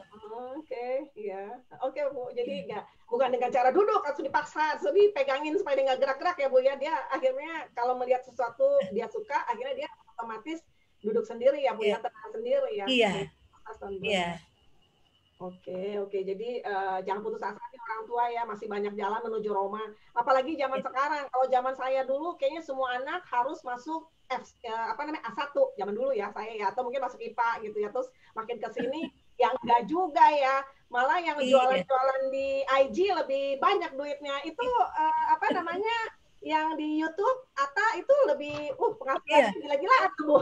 Speaker 1: Oke, ya. Oke, Bu. Jadi bukan dengan cara duduk langsung dipaksa, langsung dipegangin supaya dia nggak gerak-gerak ya, Bu ya. Dia akhirnya kalau melihat sesuatu dia suka, akhirnya dia otomatis duduk sendiri ya, Bu ya, tenang sendiri ya. Iya. Oke. Jadi jangan putus asa nih orang tua ya, masih banyak jalan menuju Roma. Apalagi zaman sekarang. Kalau zaman saya dulu kayaknya semua anak harus masuk A1 zaman dulu ya saya ya, atau mungkin masuk IPA gitu ya. Terus makin ke sini yang enggak juga ya. Malah yang jualan-jualan di IG lebih banyak duitnya. Itu yang di YouTube itu lebih penghasilannya gila-gila tuh, Bu.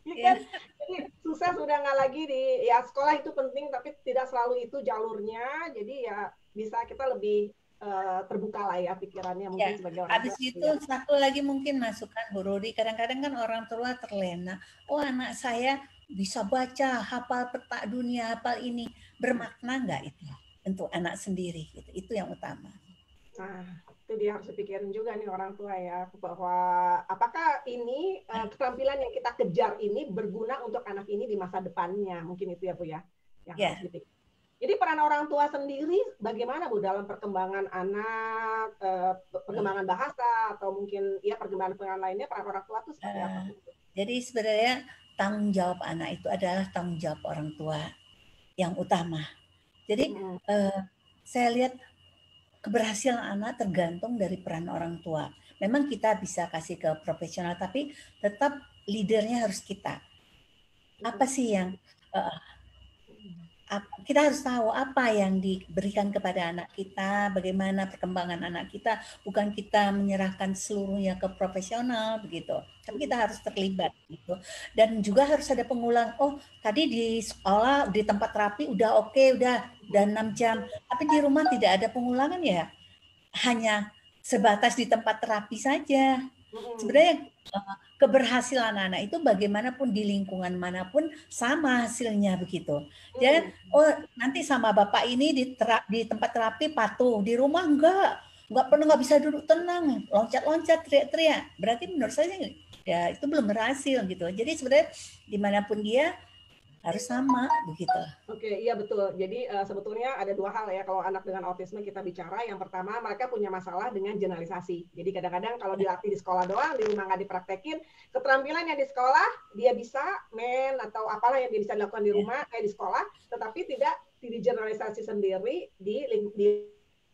Speaker 1: Ya kan? Jadi susah sudah nggak lagi sekolah itu penting tapi tidak selalu itu jalurnya, jadi ya bisa kita lebih terbuka lah ya pikirannya mungkin sebagai orang tua.
Speaker 2: Habis itu satu lagi mungkin masukan Bu Rudi, kadang-kadang kan orang tua terlena, anak saya bisa baca, hafal peta dunia, hafal ini, bermakna nggak itu untuk anak sendiri gitu. Itu yang utama.
Speaker 1: Nah, itu dia harus dipikirin juga nih orang tua ya, bahwa apakah ini keterampilan yang kita kejar ini berguna untuk anak ini di masa depannya, mungkin itu ya Bu ya, yang harus dipikir. Jadi peran orang tua sendiri bagaimana Bu dalam perkembangan anak, perkembangan bahasa atau mungkin perkembangan lainnya, peran orang tua itu seperti apa?
Speaker 2: Jadi sebenarnya tanggung jawab anak itu adalah tanggung jawab orang tua yang utama. Jadi saya lihat keberhasilan anak tergantung dari peran orang tua. Memang kita bisa kasih ke profesional, tapi tetap leadernya harus kita. Apa sih yang kita harus tahu apa yang diberikan kepada anak kita, bagaimana perkembangan anak kita, bukan kita menyerahkan seluruhnya ke profesional begitu. Tapi kita harus terlibat gitu. Dan juga harus ada pengulang. Tadi di sekolah di tempat terapi udah oke, udah 6 jam. Tapi di rumah tidak ada pengulangan ya. Hanya sebatas di tempat terapi saja. Sebenarnya keberhasilan anak itu bagaimanapun di lingkungan manapun sama hasilnya begitu. Jadi nanti sama bapak ini di tempat terapi patuh, di rumah nggak pernah, nggak bisa duduk tenang, loncat-loncat, teriak-teriak. Berarti menurut saya ya itu belum berhasil gitu. Jadi sebenarnya dimanapun dia harus sama begitu.
Speaker 1: Oke, iya betul. Jadi sebetulnya ada dua hal ya kalau anak dengan autisme kita bicara. Yang pertama, mereka punya masalah dengan generalisasi. Jadi kadang-kadang kalau dilatih di sekolah doang, di rumah nggak dipraktekin, keterampilan yang di sekolah dia bisa atau apalah yang dia bisa dilakukan di rumah kayak di sekolah, tetapi tidak digeneralisasi sendiri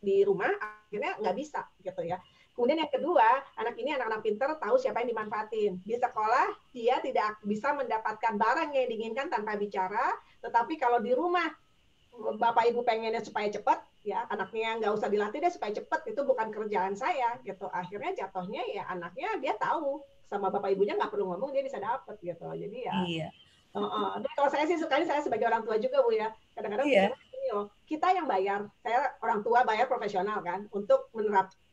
Speaker 1: di rumah, akhirnya nggak bisa gitu ya. Kemudian yang kedua, anak-anak pintar tahu siapa yang dimanfaatin. Di sekolah, dia tidak bisa mendapatkan barang yang diinginkan tanpa bicara, tetapi kalau di rumah, Bapak Ibu pengennya supaya cepat, ya anaknya nggak usah dilatih deh supaya cepat, itu bukan kerjaan saya, gitu. Akhirnya jatuhnya ya anaknya dia tahu, sama Bapak Ibunya nggak perlu ngomong, dia bisa dapat, gitu. Jadi ya, dan kalau saya sih sekali, saya sebagai orang tua juga, Bu ya, kadang-kadang kita yang bayar, saya orang tua bayar profesional kan untuk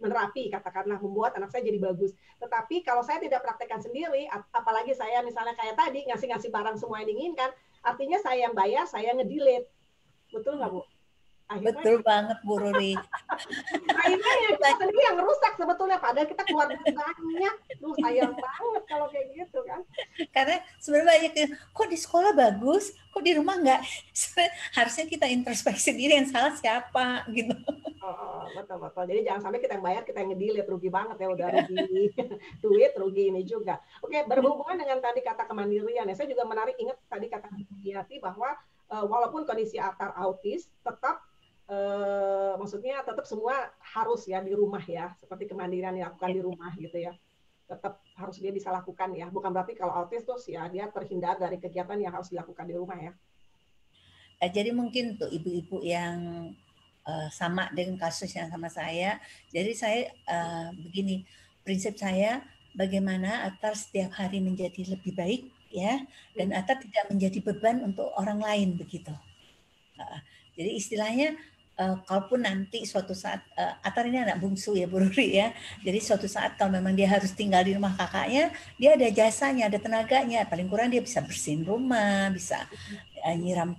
Speaker 1: menerapi, katakanlah membuat anak saya jadi bagus. Tetapi kalau saya tidak praktekkan sendiri, apalagi saya misalnya kayak tadi ngasih barang semua yang diinginkan, artinya saya yang bayar, saya nge-delete. Betul nggak Bu?
Speaker 2: Akhirnya, betul banget Bu Ruri.
Speaker 1: Akhirnya ya kita sendiri yang rusak sebetulnya, padahal kita keluar banyak. Sayang banget kalau kayak gitu kan.
Speaker 2: Karena sebenarnya banyak kok di sekolah bagus, kok di rumah enggak. Harusnya kita introspeksi diri, yang salah siapa gitu.
Speaker 1: Betul. Jadi jangan sampai kita yang bayar, kita yang nge-delete, rugi banget ya, udah rugi duit, rugi ini juga. Oke, berhubungan dengan tadi kata kemandirian ya, saya juga menarik ingat tadi kata Diati bahwa walaupun kondisi Atar autis, tetap maksudnya tetap semua harus ya di rumah ya, seperti kemandirian dilakukan di rumah gitu ya. Tetap harus dia bisa lakukan ya. Bukan berarti kalau autis terus ya dia terhindar dari kegiatan yang harus dilakukan di rumah ya.
Speaker 2: Jadi mungkin untuk ibu-ibu yang sama dengan kasus yang sama saya, jadi saya begini, prinsip saya bagaimana Atar setiap hari menjadi lebih baik ya, dan Atar tidak menjadi beban untuk orang lain begitu. Jadi istilahnya kalaupun nanti suatu saat Atar ini anak bungsu ya Bu Ruri ya. Jadi suatu saat kalau memang dia harus tinggal di rumah kakaknya, dia ada jasanya, ada tenaganya. Paling kurang dia bisa bersihin rumah, bisa nyiram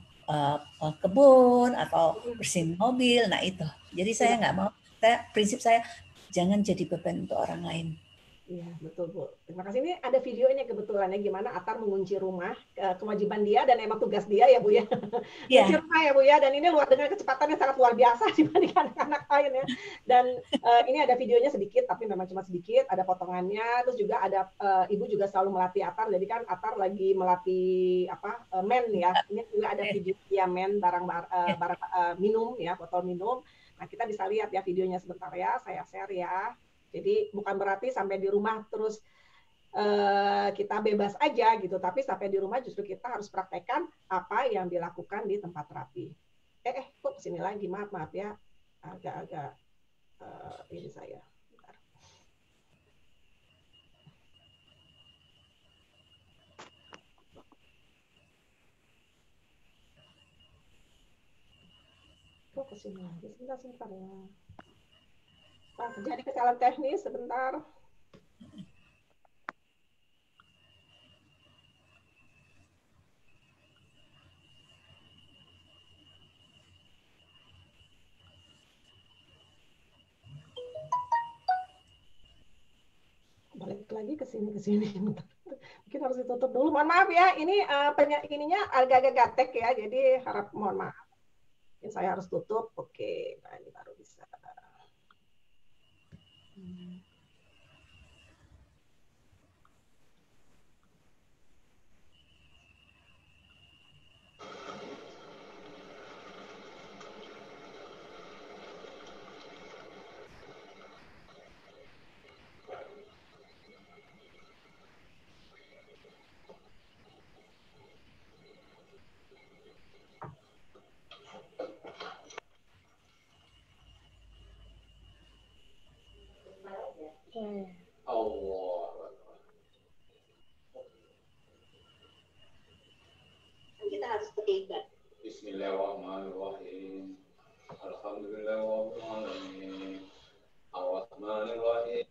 Speaker 2: kebun atau bersihin mobil. Nah itu. Jadi saya nggak mau. Prinsip saya jangan jadi beban untuk orang lain.
Speaker 1: Iya, betul Bu. Terima kasih. Ini ada video ini kebetulan ya, gimana Atar mengunci rumah, kewajiban dia dan emang tugas dia ya Bu ya. Mengunci rumah ya Bu ya, dan ini dengan kecepatan yang sangat luar biasa dibandingkan anak-anak lain ya. Dan ini ada videonya sedikit, tapi memang cuma sedikit, ada potongannya, terus juga ada Ibu juga selalu melatih Atar, jadi kan Atar lagi melatih men ya. Ini juga ada video dia men barang minum ya, botol minum. Nah, kita bisa lihat ya videonya sebentar ya, saya share ya. Jadi bukan berarti sampai di rumah terus kita bebas aja gitu, tapi sampai di rumah justru kita harus praktekkan apa yang dilakukan di tempat terapi. Kok kesini lagi, maaf ya, agak-agak ini saya. Bentar. Kok kesini lagi, sebentar ya. Terjadi kesalahan teknis sebentar. Balik lagi ke sini. Mungkin harus ditutup dulu. Mohon maaf ya, ini ininya agak-agak gatek ya, jadi mohon maaf. Ini saya harus tutup. Oke, nah ini baru bisa. Kita harus beribadah.
Speaker 5: Bismillahirrahmanirrahim. Alhamdulillahirrahmanirrahim. Ar-Rahmanirrahim.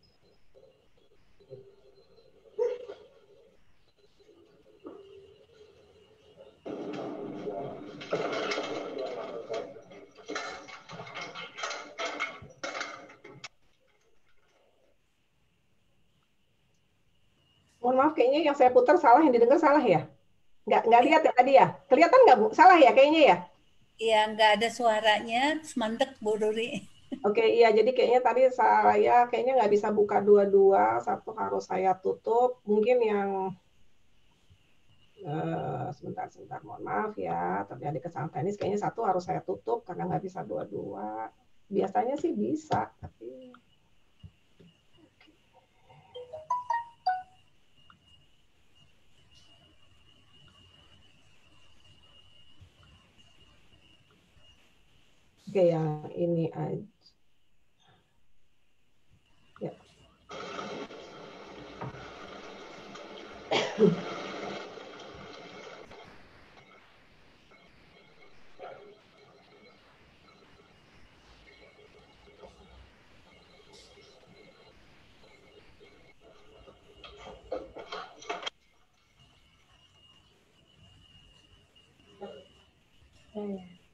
Speaker 1: Mohon maaf, kayaknya yang saya putar salah, yang didengar salah ya? Nggak lihat ya tadi ya? Kelihatan nggak Bu? Salah ya kayaknya ya?
Speaker 2: Iya, nggak ada suaranya, mandek Bu Ruri.
Speaker 1: Oke, iya. Jadi kayaknya tadi saya kayaknya nggak bisa buka dua-dua. Satu harus saya tutup. Mungkin yang sebentar, mohon maaf ya. Terjadi kesalahan teknis. Kayaknya satu harus saya tutup karena nggak bisa dua-dua. Biasanya sih bisa, tapi oke, yang ini aja. Ya.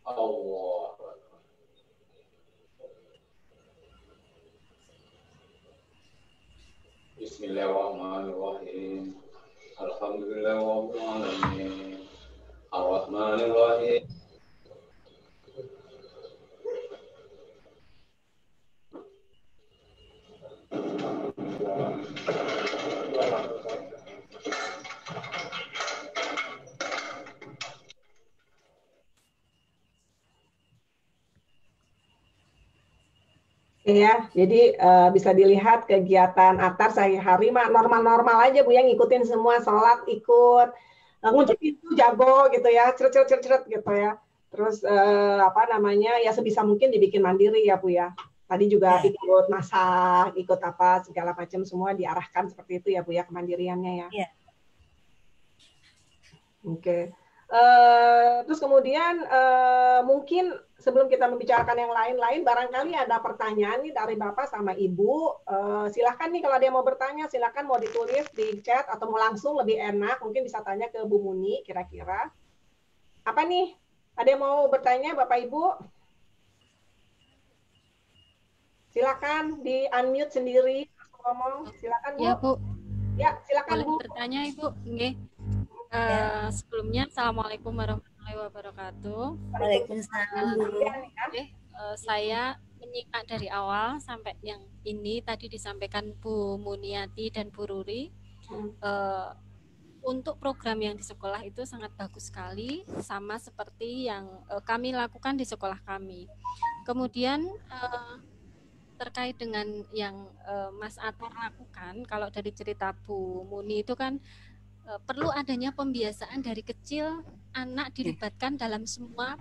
Speaker 5: Allah. Bismillahirrahmanirrahim. Alhamdulillah.
Speaker 1: Iya, jadi bisa dilihat kegiatan Atar sehari-hari mah normal-normal aja Bu yang ngikutin semua, sholat ikut, ngunci pintu jago gitu ya, ceret gitu ya. Terus apa namanya ya sebisa mungkin dibikin mandiri ya Bu ya. Tadi juga
Speaker 2: Ya,
Speaker 1: ikut masak, ikut apa segala macam semua diarahkan seperti itu ya Bu ya kemandiriannya ya.
Speaker 2: ya.
Speaker 1: Oke. Terus kemudian mungkin sebelum kita membicarakan yang lain-lain, barangkali ada pertanyaan nih dari Bapak sama Ibu. Silahkan nih kalau ada yang mau bertanya, silahkan mau ditulis di chat atau mau langsung lebih enak. Mungkin bisa tanya ke Bu Muni kira-kira. Apa nih? Ada yang mau bertanya Bapak Ibu? Silakan di unmute sendiri. Ngomong. Silakan Bu.
Speaker 6: Ya Bu,
Speaker 1: Ya, silakan
Speaker 6: boleh
Speaker 1: Bu.
Speaker 6: bertanya Ibu? Nggih.
Speaker 2: Ya.
Speaker 6: Sebelumnya Assalamualaikum warahmatullahi wabarakatuh.
Speaker 2: Waalaikumsalam Bu.
Speaker 6: Saya menyimak dari awal sampai yang ini tadi disampaikan Bu Muniati dan Bu Ruri. Untuk program yang di sekolah itu sangat bagus sekali, sama seperti yang kami lakukan di sekolah kami. Kemudian terkait dengan yang Mas Atar lakukan, kalau dari cerita Bu Muni itu kan perlu adanya pembiasaan dari kecil, anak dilibatkan dalam semua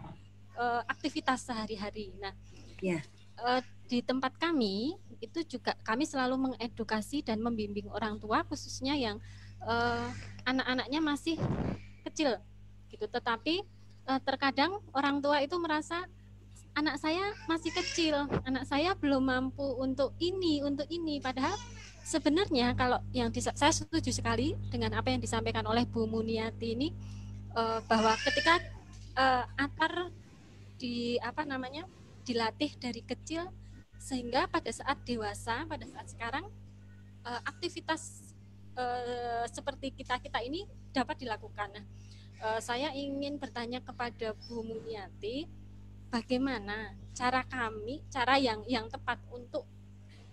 Speaker 6: aktivitas sehari-hari. Nah,
Speaker 2: Ya.
Speaker 6: Di tempat kami itu juga kami selalu mengedukasi dan membimbing orang tua khususnya yang anak-anaknya masih kecil gitu. Tetapi terkadang orang tua itu merasa anak saya masih kecil, anak saya belum mampu untuk ini, padahal sebenarnya kalau yang saya setuju sekali dengan apa yang disampaikan oleh Bu Muniati ini, bahwa ketika Atar dilatih dari kecil sehingga pada saat dewasa, pada saat sekarang aktivitas seperti kita ini dapat dilakukan. Nah, saya ingin bertanya kepada Bu Muniati, bagaimana cara yang tepat untuk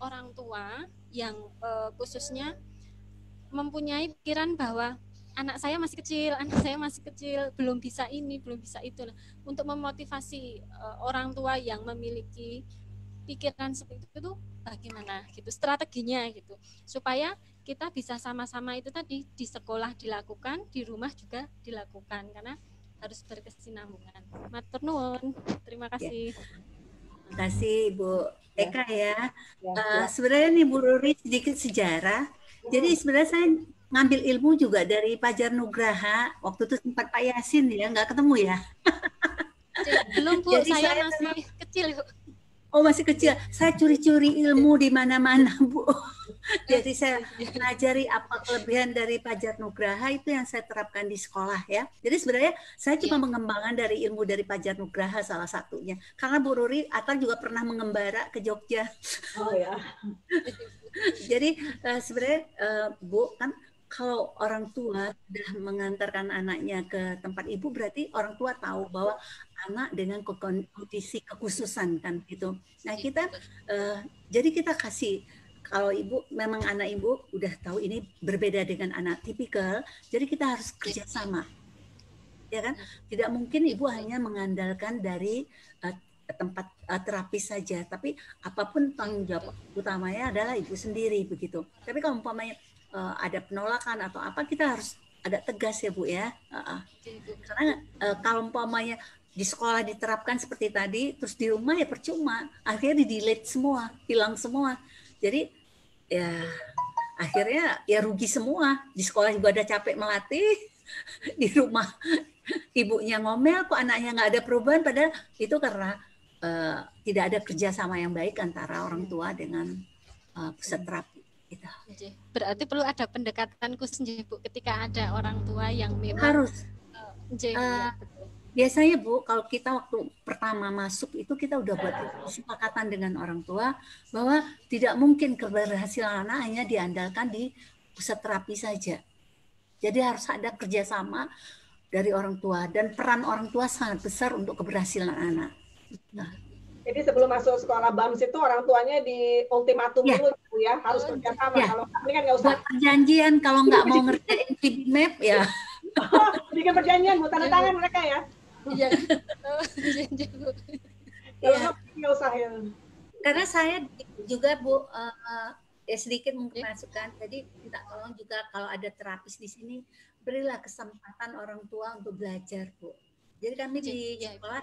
Speaker 6: orang tua yang khususnya mempunyai pikiran bahwa anak saya masih kecil, belum bisa ini, belum bisa itu. Nah, untuk memotivasi orang tua yang memiliki pikiran seperti itu bagaimana gitu strateginya gitu, supaya kita bisa sama-sama itu tadi di sekolah dilakukan, di rumah juga dilakukan, karena harus berkesinambungan. Matur nuwun. Terima kasih.
Speaker 2: Terima kasih Ibu Eka ya.
Speaker 1: Ya.
Speaker 2: Sebenarnya nih Bu Ruri sedikit sejarah. Jadi sebenarnya saya ngambil ilmu juga dari Pajar Nugraha. Waktu itu sempat Pak Yasin ya, nggak ketemu ya.
Speaker 6: Belum Bu,
Speaker 2: Jadi
Speaker 6: saya masih kecil.
Speaker 2: Oh masih kecil. Saya curi-curi ilmu di mana-mana Bu. Jadi saya pelajari apa kelebihan dari Pajar Nugraha, itu yang saya terapkan di sekolah ya. Jadi sebenarnya saya cuma mengembangkan dari ilmu dari Pajar Nugraha salah satunya. Karena Bu Ruri, Atar juga pernah mengembara ke Jogja.
Speaker 1: Oh ya.
Speaker 2: Jadi sebenarnya Bu, kan kalau orang tua sudah mengantarkan anaknya ke tempat ibu, berarti orang tua tahu bahwa anak dengan kondisi kekhususan kan gitu. Nah kita jadi kita kasih, kalau ibu memang anak ibu udah tahu ini berbeda dengan anak tipikal, jadi kita harus kerjasama, ya kan? Tidak mungkin ibu hanya mengandalkan dari tempat terapi saja, tapi apapun tanggung jawab utamanya adalah ibu sendiri begitu. Tapi kalau umpamanya ada penolakan atau apa, kita harus ada tegas ya Bu ya. Karena kalau umpamanya di sekolah diterapkan seperti tadi, terus di rumah ya percuma, akhirnya di-delete semua, hilang semua. Jadi ya akhirnya ya rugi semua. Di sekolah juga ada capek melatih, di rumah ibunya ngomel kok anaknya nggak ada perubahan, padahal itu karena tidak ada kerjasama yang baik antara orang tua dengan pusat terapi. Gitu.
Speaker 6: Berarti perlu ada pendekatan khusus Bu ketika ada orang tua yang memang
Speaker 2: harus. Biasanya Bu, kalau kita waktu pertama masuk itu kita udah buat kesepakatan dengan orang tua bahwa tidak mungkin keberhasilan anak hanya diandalkan di pusat terapi saja. Jadi harus ada kerjasama dari orang tua, dan peran orang tua sangat besar untuk keberhasilan anak. Nah.
Speaker 1: Jadi sebelum masuk sekolah BAMS itu orang tuanya di ultimatum dulu ya, harus kerjasama. Kalau ini kan nggak usah.
Speaker 2: Buat perjanjian, kalau nggak mau ngerjain PBMap ya.
Speaker 1: Bikin perjanjian, buat tanda tangan mereka ya.
Speaker 6: Iya.
Speaker 1: Kalau nggak usah ya.
Speaker 2: Karena saya juga Bu, sedikit mungkin masukan. Jadi minta tolong juga kalau ada terapis di sini, berilah kesempatan orang tua untuk belajar, Bu. Jadi kami di sekolah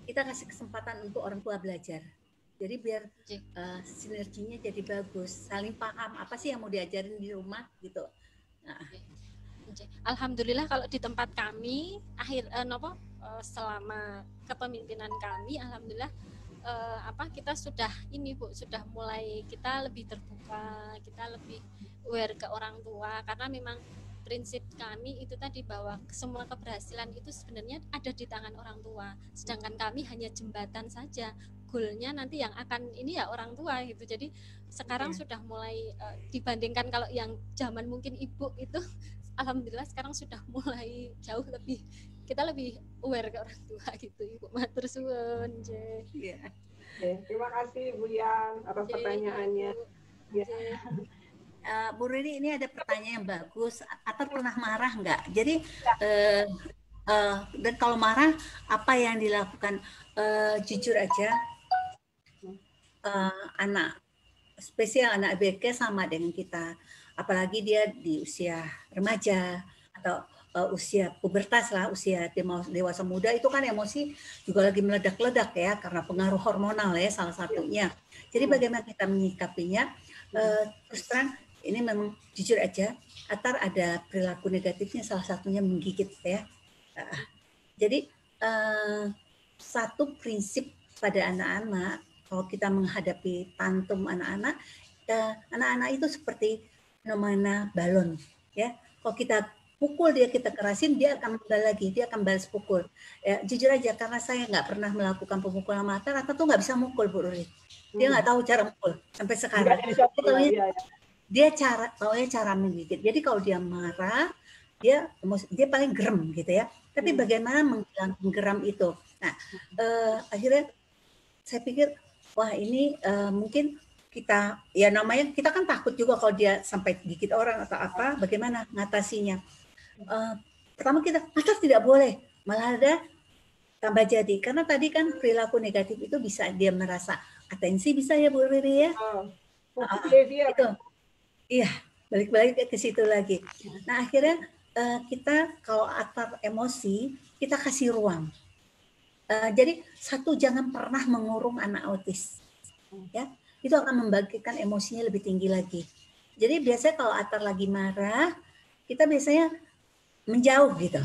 Speaker 2: kita kasih kesempatan untuk orang tua belajar. Jadi biar sinerginya jadi bagus, saling paham apa sih yang mau diajarin di rumah gitu. Nah.
Speaker 6: Alhamdulillah kalau di tempat kami selama kepemimpinan kami, alhamdulillah kita sudah sudah mulai kita lebih terbuka, kita lebih aware ke orang tua, karena memang prinsip kami itu tadi bahwa semua keberhasilan itu sebenarnya ada di tangan orang tua, sedangkan kami hanya jembatan saja, goalnya nanti yang akan ini ya orang tua gitu. Jadi sekarang sudah mulai dibandingkan kalau yang zaman mungkin ibu itu, alhamdulillah sekarang sudah mulai jauh lebih, kita lebih aware ke orang tua gitu, Ibu. Matur suwun.
Speaker 1: Yeah. Terima kasih Bu Yang atas pertanyaannya.
Speaker 2: Bu Riri, ini ada pertanyaan yang bagus. Atar pernah marah nggak? Jadi dan kalau marah apa yang dilakukan? Jujur aja, anak spesial anak ABK sama dengan kita, apalagi dia di usia remaja atau usia pubertas lah, usia dewasa muda, itu kan emosi juga lagi meledak-ledak ya, karena pengaruh hormonal ya salah satunya. Jadi bagaimana kita menyikapinya? Terus terang ini memang jujur aja, Atar ada perilaku negatifnya, salah satunya menggigit ya. Jadi satu prinsip pada anak-anak, kalau kita menghadapi tantrum anak-anak, anak-anak itu seperti fenomena balon ya. Kalau kita pukul dia, kita kerasin, dia akan kembali lagi, dia akan balas pukul. Ya, jujur aja, karena saya nggak pernah melakukan pemukulan mata, Atar tuh nggak bisa mukul, Bu Ruri. Dia nggak tahu cara mukul sampai sekarang. Dia taunya cara menggigit. Jadi kalau dia marah, dia paling gerem gitu ya. Tapi bagaimana menghilangkan geram itu? Nah, akhirnya saya pikir, wah ini mungkin kita, ya namanya kita kan takut juga kalau dia sampai gigit orang atau apa, bagaimana ngatasinya? Pertama kita, Atar tidak boleh, malah ada tambah jadi, karena tadi kan perilaku negatif itu bisa dia merasa atensi, bisa ya Bu Riri ya? Itu, iya, balik-balik ke situ lagi. Nah akhirnya kita kalau Atar emosi, kita kasih ruang. Jadi satu, jangan pernah mengurung anak autis, ya. Itu akan membagikan emosinya lebih tinggi lagi. Jadi biasanya kalau Atar lagi marah, kita biasanya menjauh gitu.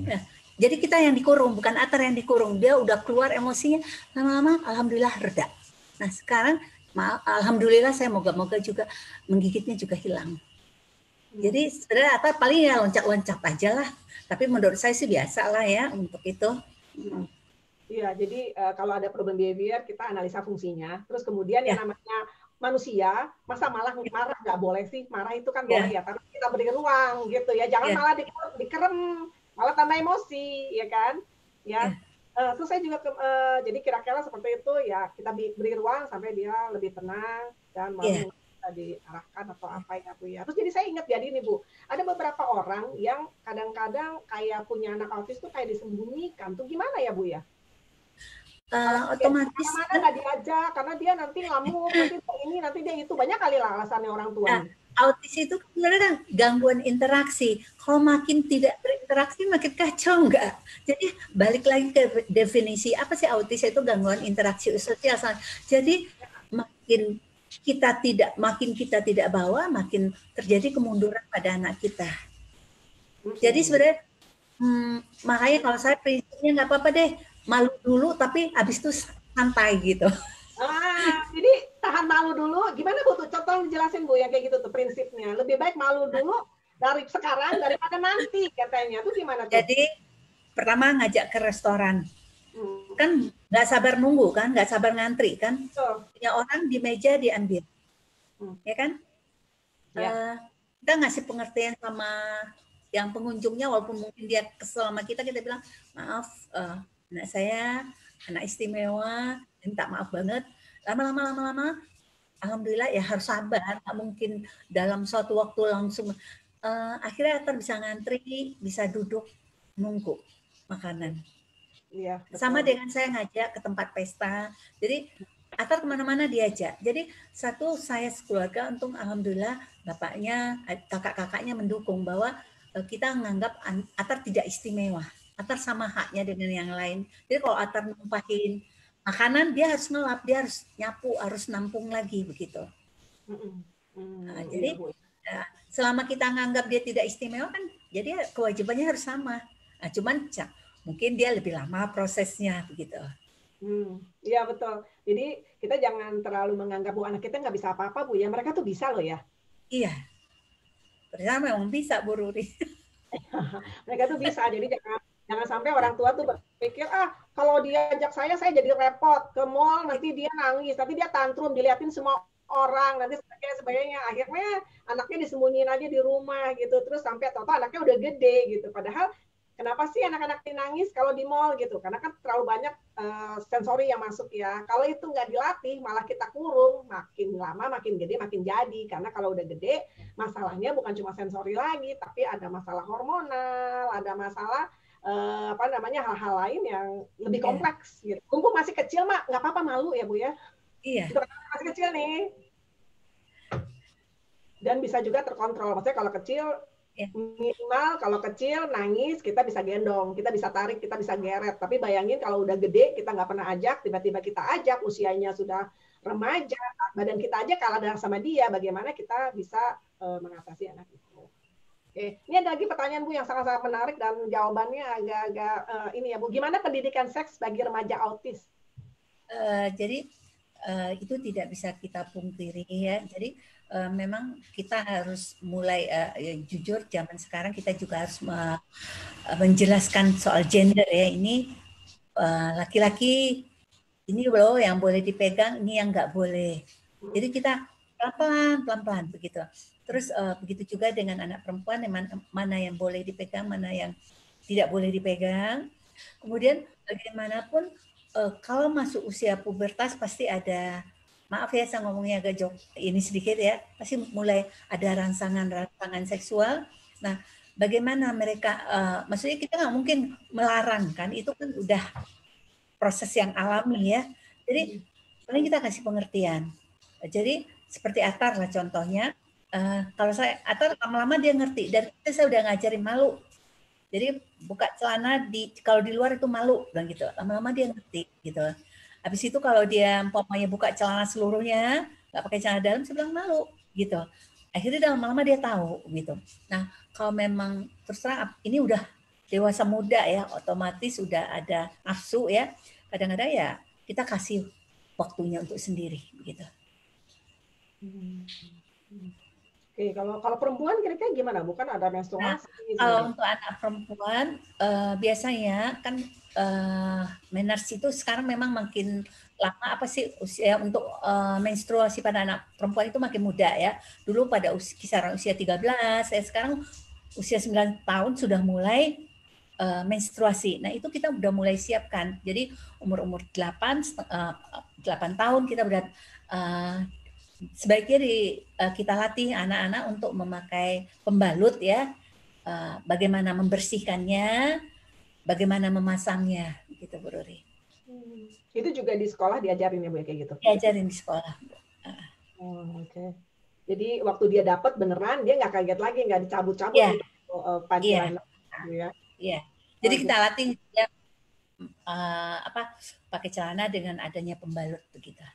Speaker 2: Ya. Jadi kita yang dikurung, bukan Atar yang dikurung. Dia udah keluar emosinya, lama-lama alhamdulillah reda. Nah sekarang alhamdulillah saya moga-moga juga menggigitnya juga hilang. Jadi sebenarnya Atar paling ya loncat-loncat aja lah. Tapi menurut saya sih biasa lah ya untuk itu.
Speaker 1: Iya, jadi kalau ada problem behavior kita analisa fungsinya. Terus kemudian yang namanya manusia, masa marah nggak boleh sih? Marah itu kan boleh ya, tapi kita beri ruang gitu ya. Jangan malah dikerem, malah tambah emosi, ya kan? Ya. Terus saya juga jadi kira-kira seperti itu ya, kita beri ruang sampai dia lebih tenang dan mau bisa diarahkan atau apa ya Bu ya. Terus jadi saya ingat jadi nih Bu, ada beberapa orang yang kadang-kadang kayak punya anak autis tuh kayak disembunyikan. Tuh gimana ya Bu ya?
Speaker 2: Otomatis
Speaker 1: mana nggak diajak karena dia nanti ngamuk, nanti dia itu, banyak kali lah alasannya orang tua.
Speaker 2: Autis itu sebenarnya kan gangguan interaksi. Kalau makin tidak berinteraksi makin kacau enggak. Jadi balik lagi ke definisi apa sih autis itu, gangguan interaksi sosial. Jadi makin kita tidak bawa, makin terjadi kemunduran pada anak kita. Jadi sebenarnya makanya kalau saya prinsipnya nggak apa-apa deh, malu dulu tapi habis itu santai gitu.
Speaker 1: Jadi tahan malu dulu. Gimana Bu tuh? Contoh dijelasin Bu yang kayak gitu tuh prinsipnya. Lebih baik malu dulu dari sekarang daripada nanti katanya. Tuh gimana tuh?
Speaker 2: Jadi pertama ngajak ke restoran. Kan nggak sabar nunggu kan, nggak sabar ngantri kan. Punya orang di meja diambil. Ya kan? Kita ngasih pengertian sama yang pengunjungnya, walaupun mungkin dia kesel sama kita bilang, maaf, anak saya anak istimewa, minta maaf banget. Lama-lama alhamdulillah ya harus sabar, nggak mungkin dalam suatu waktu langsung. Akhirnya Atar bisa ngantri, bisa duduk nunggu makanan. Sama dengan saya ngajak ke tempat pesta. Jadi Atar kemana-mana diajak. Jadi satu, saya sekeluarga untung alhamdulillah bapaknya, kakak-kakaknya mendukung bahwa kita menganggap Atar tidak istimewa. Atar sama haknya dengan yang lain. Jadi kalau Atar numpahin makanan, dia harus ngelap, dia harus nyapu, harus nampung lagi begitu. Jadi selama kita menganggap dia tidak istimewa kan, jadi kewajibannya harus sama. Nah, cuman mungkin dia lebih lama prosesnya begitu.
Speaker 1: Iya betul. Jadi kita jangan terlalu menganggap Bu anak kita nggak bisa apa-apa Bu ya. Mereka tuh bisa loh ya.
Speaker 2: Iya. Ternyata memang bisa Bu Ruri.
Speaker 1: Mereka tuh bisa. Jadi jangan sampai orang tua tuh berpikir kalau diajak saya jadi repot ke mall, nanti dia nangis, nanti dia tantrum, diliatin semua orang, nanti sebagainya. Akhirnya anaknya disembunyiin aja di rumah gitu. Terus sampai toto anaknya udah gede gitu. Padahal kenapa sih anak-anak ini nangis kalau di mall gitu? Karena kan terlalu banyak sensori yang masuk ya. Kalau itu nggak dilatih, malah kita kurung. Makin lama, makin gede, makin jadi. Karena kalau udah gede, masalahnya bukan cuma sensori lagi, tapi ada masalah hormonal, ada masalah hal-hal lain yang lebih kompleks. Gitu. Mumpung masih kecil, Mak, nggak apa-apa malu ya Bu ya.
Speaker 2: Iya.
Speaker 1: Itu masih kecil nih. Dan bisa juga terkontrol. Maksudnya kalau kecil, minimal kalau kecil nangis kita bisa gendong, kita bisa tarik, kita bisa geret. Tapi bayangin kalau udah gede kita nggak pernah ajak, tiba-tiba kita ajak usianya sudah remaja, badan kita aja kalah sama dia, bagaimana kita bisa mengatasi anak itu. Oke, ini ada lagi pertanyaan Bu yang sangat-sangat menarik dan jawabannya agak-agak ini ya Bu. Gimana pendidikan seks bagi remaja autis?
Speaker 2: Jadi itu tidak bisa kita pungkiri ya. Jadi memang kita harus mulai jujur zaman sekarang kita juga harus menjelaskan soal gender ya. Ini laki-laki ini loh yang boleh dipegang, ini yang nggak boleh. Jadi kita pelan-pelan begitu. Terus begitu juga dengan anak perempuan, mana yang boleh dipegang, mana yang tidak boleh dipegang. Kemudian bagaimanapun kalau masuk usia pubertas pasti ada, maaf ya saya ngomongnya agak ini sedikit ya, pasti mulai ada rangsangan seksual. Nah, bagaimana mereka, maksudnya kita nggak mungkin melarang kan, itu kan udah proses yang alami ya. Jadi paling kita kasih pengertian. Jadi seperti Atar lah contohnya, kalau saya Atar lama-lama dia ngerti, dan saya udah ngajarin malu. Jadi buka celana kalau di luar itu malu, bilang gitu. Lama-lama dia ngerti gitu. Habis itu kalau dia umpamanya buka celana seluruhnya, nggak pakai celana dalam, saya bilang malu gitu. Akhirnya lama-lama dia tahu gitu. Nah kalau memang terus terang ini udah dewasa muda ya, otomatis sudah ada nafsu ya. Kadang-kadang ya kita kasih waktunya untuk sendiri gitu.
Speaker 1: Oke, kalau perempuan kira-kira gimana? Bukan ada menstruasi?
Speaker 2: Nah, kalau untuk anak perempuan biasanya kan menarche itu sekarang memang makin lama apa sih usia untuk menstruasi pada anak perempuan itu makin muda ya. Dulu pada kisaran usia 13, sekarang usia 9 tahun sudah mulai menstruasi. Nah, itu kita udah mulai siapkan. Jadi umur 8 tahun kita udah sebaiknya kita latih anak-anak untuk memakai pembalut ya, bagaimana membersihkannya, bagaimana memasangnya, gitu Bu Ruri.
Speaker 1: Itu juga di sekolah diajarin ya Bu kayak gitu?
Speaker 2: Diajarin di sekolah.
Speaker 1: Oke. Jadi waktu dia dapat beneran dia nggak kaget lagi, nggak dicabut-cabut gitu pancelan ya.
Speaker 2: Iya. Jadi kita latih dia pakai celana dengan adanya pembalut begitu.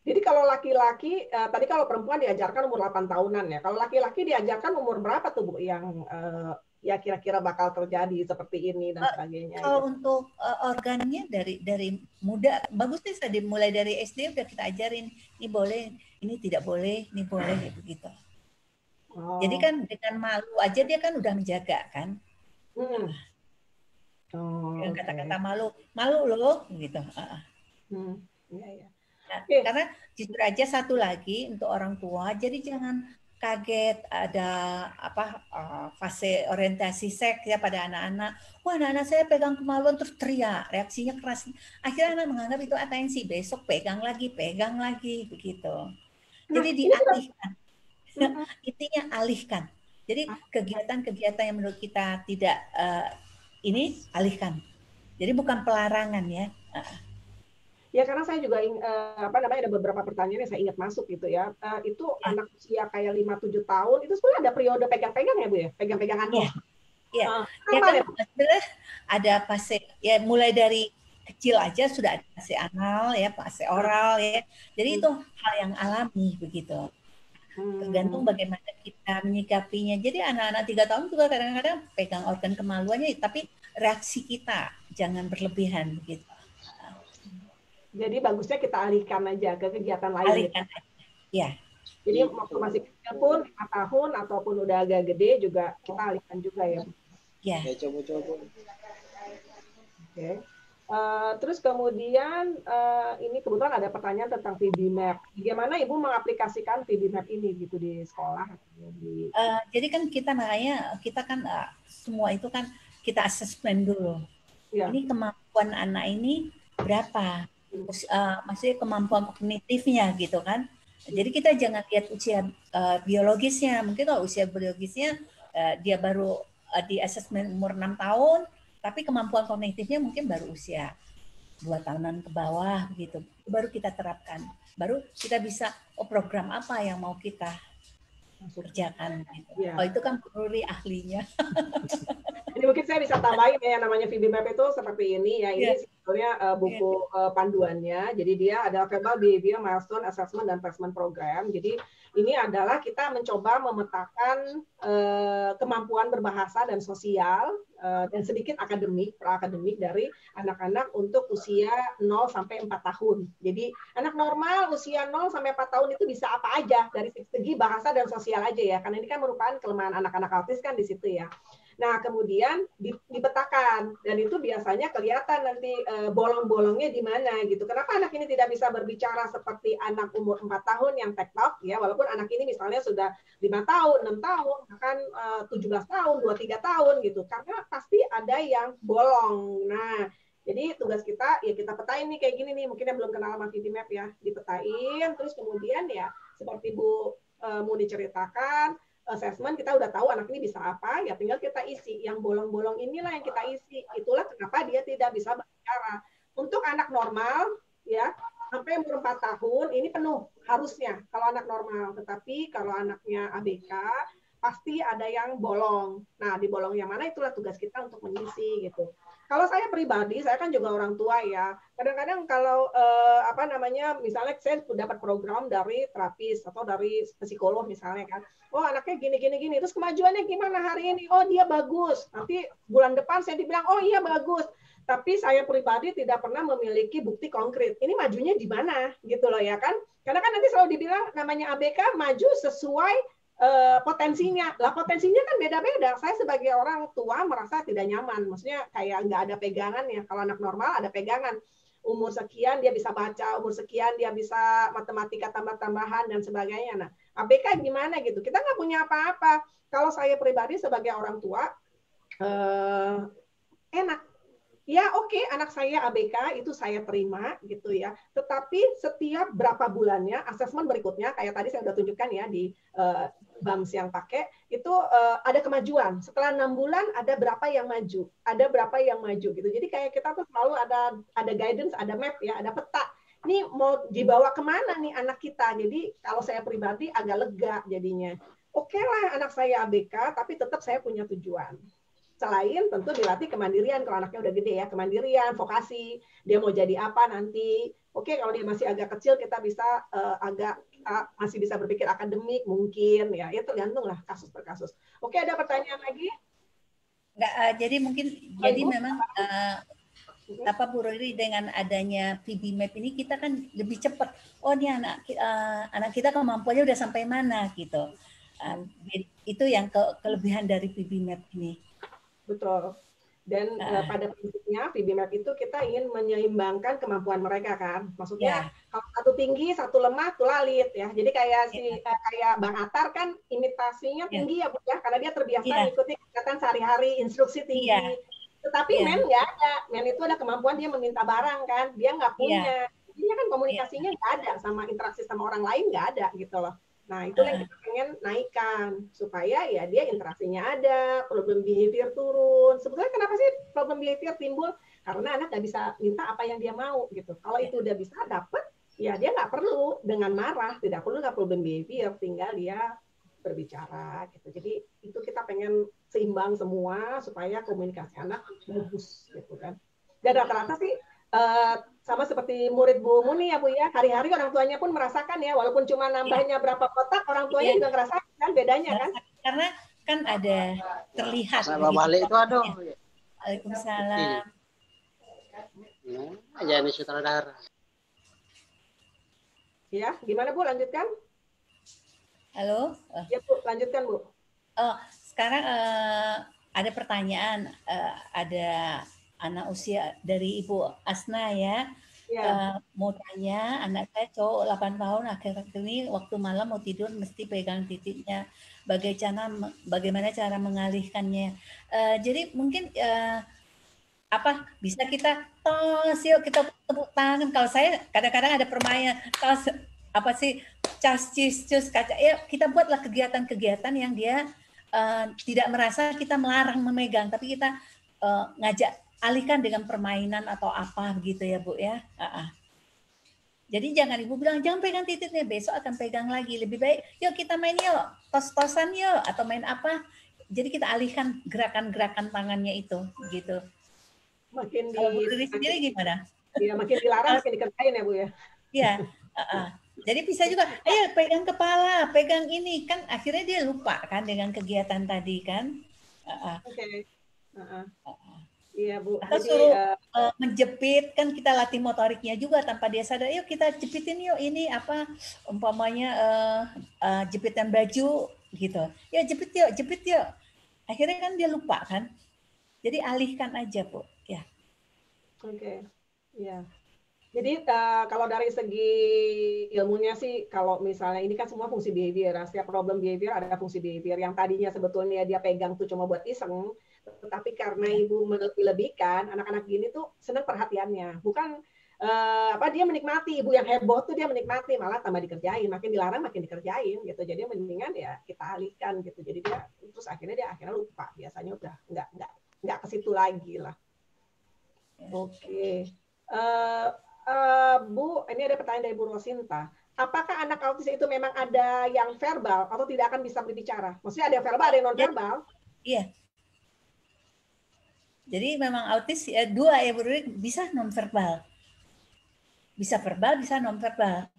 Speaker 1: Jadi kalau laki-laki, tadi kalau perempuan diajarkan umur 8 tahunan ya. Kalau laki-laki diajarkan umur berapa tuh Bu yang ya kira-kira bakal terjadi seperti ini dan sebagainya?
Speaker 2: Kalau untuk organnya dari muda, bagusnya saya dimulai dari SD udah kita ajarin, ini boleh, ini tidak boleh, ini boleh begitu. Jadi kan dengan malu aja dia kan udah menjaga kan. Yang kata-kata malu loh gitu.
Speaker 1: Iya.
Speaker 2: Nah, karena jujur aja satu lagi untuk orang tua, jadi jangan kaget ada fase orientasi seks ya pada anak-anak. Wah, anak-anak saya pegang kemaluan terus teriak, reaksinya keras. Akhirnya anak menganggap itu atensi, besok pegang lagi begitu. Jadi dialihkan. Intinya alihkan. Jadi kegiatan-kegiatan yang menurut kita tidak ini alihkan. Jadi bukan pelarangan ya.
Speaker 1: Ya karena saya juga ada beberapa pertanyaan yang saya ingat masuk gitu ya. Itu anak usia kayak 5-7 tahun itu sebenarnya ada periode pegang-pegang ya Bu ya? Pegang-pegangan.
Speaker 2: Iya. Ya kan sebenarnya ada fase ya mulai dari kecil aja sudah ada fase anal ya, fase oral ya. Jadi itu hal yang alami begitu. Tergantung bagaimana kita menyikapinya. Jadi anak-anak 3 tahun juga kadang-kadang pegang organ kemaluannya, tapi reaksi kita jangan berlebihan begitu.
Speaker 1: Jadi bagusnya kita alihkan aja ke kegiatan lain.
Speaker 2: Alihkan aja. Ya.
Speaker 1: Jadi waktu masih kecil pun 5 tahun ataupun udah agak gede juga kita alihkan juga ya.
Speaker 2: Ya.
Speaker 7: Coba.
Speaker 1: Oke. Terus kemudian ini kebetulan ada pertanyaan tentang VB-Map. Bagaimana Ibu mengaplikasikan VB-Map ini gitu di sekolah?
Speaker 2: Jadi kan kita kan semua itu kan kita asesmen dulu. Ya. Ini kemampuan anak ini berapa? Maksudnya kemampuan kognitifnya gitu kan. Jadi kita jangan lihat usia biologisnya. Mungkin kalau usia biologisnya dia baru di asesmen umur 6 tahun, tapi kemampuan kognitifnya mungkin baru usia 2 tahunan ke bawah gitu. Baru kita terapkan. Baru kita bisa program apa yang mau kita kerjakan gitu. Ya. Oh itu kan perlu ahlinya.
Speaker 1: Ini mungkin saya bisa tambahin ya, namanya VB-Map itu seperti ini ya. Ini sebetulnya buku panduannya. Jadi dia ada Verbal Behavior Milestone Assessment dan Placement Program. Jadi ini adalah kita mencoba memetakan kemampuan berbahasa dan sosial dan sedikit pra-akademik dari anak-anak untuk usia 0 sampai 4 tahun. Jadi anak normal usia 0 sampai 4 tahun itu bisa apa aja dari segi bahasa dan sosial aja ya. Karena ini kan merupakan kelemahan anak-anak autis kan di situ ya. Nah, kemudian dipetakan dan itu biasanya kelihatan nanti bolong-bolongnya di mana gitu. Kenapa anak ini tidak bisa berbicara seperti anak umur 4 tahun yang tektok ya, walaupun anak ini misalnya sudah 5 tahun, 6 tahun, bahkan 17 tahun, 23 tahun gitu. Karena pasti ada yang bolong. Nah, jadi tugas kita ya kita petain nih kayak gini nih, mungkin yang belum kenal sama VB-Map ya, dipetain terus kemudian ya seperti Bu Muni ceritakan assessment kita udah tahu anak ini bisa apa, ya tinggal kita isi. Yang bolong-bolong inilah yang kita isi. Itulah kenapa dia tidak bisa berbicara. Untuk anak normal, ya sampai umur 4 tahun, ini penuh harusnya kalau anak normal. Tetapi kalau anaknya ABK, pasti ada yang bolong. Nah, di bolong yang mana itulah tugas kita untuk mengisi gitu. Kalau saya pribadi, saya kan juga orang tua ya. Kadang-kadang kalau misalnya saya dapat program dari terapis atau dari psikolog misalnya kan. Oh anaknya gini. Terus kemajuannya gimana hari ini? Oh dia bagus. Nanti bulan depan saya dibilang, oh iya bagus. Tapi saya pribadi tidak pernah memiliki bukti konkret. Ini majunya di mana gitu loh ya kan? Karena kan nanti selalu dibilang namanya ABK maju sesuai potensinya. Lah potensinya kan beda-beda. Saya sebagai orang tua merasa tidak nyaman. Maksudnya kayak nggak ada pegangan ya. Kalau anak normal ada pegangan. Umur sekian dia bisa baca, umur sekian dia bisa matematika tambah-tambahan dan sebagainya. Nah, ABK gimana gitu? Kita nggak punya apa-apa. Kalau saya pribadi sebagai orang tua, enak. Ya oke, anak saya ABK itu saya terima gitu ya. Tetapi setiap berapa bulannya asesmen berikutnya kayak tadi saya sudah tunjukkan ya di BAMS yang pakai itu ada kemajuan. Setelah 6 bulan ada berapa yang maju, ada berapa yang maju gitu. Jadi kayak kita tuh selalu ada guidance, ada map ya, ada peta. Ini mau dibawa kemana nih anak kita? Jadi kalau saya pribadi agak lega jadinya. Oke lah anak saya ABK, tapi tetap saya punya tujuan. Selain tentu dilatih kemandirian, kalau anaknya udah gede ya, kemandirian, vokasi, dia mau jadi apa nanti. Oke, kalau dia masih agak kecil, kita bisa masih bisa berpikir akademik mungkin, ya tergantung lah kasus per kasus. Oke, ada pertanyaan lagi?
Speaker 2: Enggak, jadi mungkin, memang Bu Riri dengan adanya VB-Map ini kita kan lebih cepat. Oh, ini anak kita kemampuannya udah sampai mana gitu. Itu yang kelebihan dari VB-Map ini.
Speaker 1: Betul. Dan pada prinsipnya VB-Map itu kita ingin menyeimbangkan kemampuan mereka kan. Maksudnya kalau satu tinggi, satu lemah, tuh lalit ya. Jadi kayak kayak Bang Atar kan imitasinya tinggi ya Bu ya, karena dia terbiasa mengikuti kegiatan sehari-hari, instruksi tinggi. Tetapi men nggak ada. Men itu ada kemampuan dia meminta barang kan, dia nggak punya. Dia kan komunikasinya nggak ada, sama interaksi sama orang lain nggak ada gitu loh. Nah, itu yang kita pengen naikkan supaya ya dia interaksinya ada, problem behavior turun. Sebetulnya kenapa sih problem behavior timbul? Karena anak nggak bisa minta apa yang dia mau gitu. Kalau itu udah bisa dapet, ya dia nggak perlu dengan marah, tidak perlu nggak problem behavior, tinggal dia berbicara gitu. Jadi itu kita pengen seimbang semua supaya komunikasi anak bagus gitu kan. Dan rata-rata sih sama seperti murid Bu Muni ya Bu ya, hari-hari orang tuanya pun merasakan ya, walaupun cuma nambahnya berapa kotak, orang tuanya juga ngerasakan kan bedanya kan?
Speaker 2: Karena kan ada terlihat.
Speaker 7: Saya balik itu aduh.
Speaker 2: Waalaikumsalam.
Speaker 7: Aja ini sutradara.
Speaker 1: Ya, gimana Bu? Lanjutkan.
Speaker 2: Halo.
Speaker 1: Ya Bu, lanjutkan Bu.
Speaker 2: Oh, sekarang ada pertanyaan, ada anak usia dari Ibu Asna ya. Mau tanya, anak saya cowok 8 tahun akhir-akhir ini waktu malam mau tidur mesti pegang titiknya. Bagaimana cara mengalihkannya? Jadi mungkin bisa kita tos yuk, kita tepuk tangan. Kalau saya kadang-kadang ada permainan tos cus kaca. Ya kita buatlah kegiatan-kegiatan yang dia tidak merasa kita melarang memegang, tapi kita ngajak alihkan dengan permainan atau apa begitu ya Bu ya. Jadi jangan Ibu bilang jangan pegang titiknya, besok akan pegang lagi. Lebih baik yuk kita main yuk, tos-tosan yuk atau main apa. Jadi kita alihkan gerakan-gerakan tangannya itu gitu.
Speaker 1: Makin
Speaker 2: kalau Bu Riri sendiri gimana?
Speaker 1: Iya, makin dilarang makin dikerjain ya Bu ya.
Speaker 2: Iya. Jadi bisa juga, ayo pegang kepala, pegang ini kan akhirnya dia lupa kan dengan kegiatan tadi kan.
Speaker 1: Oke. Iya Bu.
Speaker 2: Atau suruh menjepit, kan kita latih motoriknya juga tanpa dia sadar. Yuk kita jepitin yuk ini apa umpamanya jepitan baju gitu. Ya jepit yuk. Akhirnya kan dia lupa kan. Jadi alihkan aja Bu. Ya.
Speaker 1: Oke. Ya. Jadi kalau dari segi ilmunya sih, kalau misalnya ini kan semua fungsi behavior, setiap problem behavior ada fungsi behavior yang tadinya sebetulnya dia pegang tuh cuma buat iseng, tetapi karena ibu melebih-lebihkan, anak-anak gini tuh senang perhatiannya, bukan dia menikmati, ibu yang heboh tuh dia menikmati, malah tambah dikerjain, makin dilarang makin dikerjain gitu, jadi mendingan ya kita alihkan gitu, jadi dia terus akhirnya lupa, biasanya udah nggak ke situ lagi lah. Oke. Bu, ini ada pertanyaan dari Bu Rosinta. Apakah anak autis itu memang ada yang verbal atau tidak akan bisa berbicara? Maksudnya ada yang verbal, ada yang non-verbal?
Speaker 2: Iya. Jadi memang autis dua ya Bu Riri, bisa non-verbal. Bisa verbal, bisa non-verbal.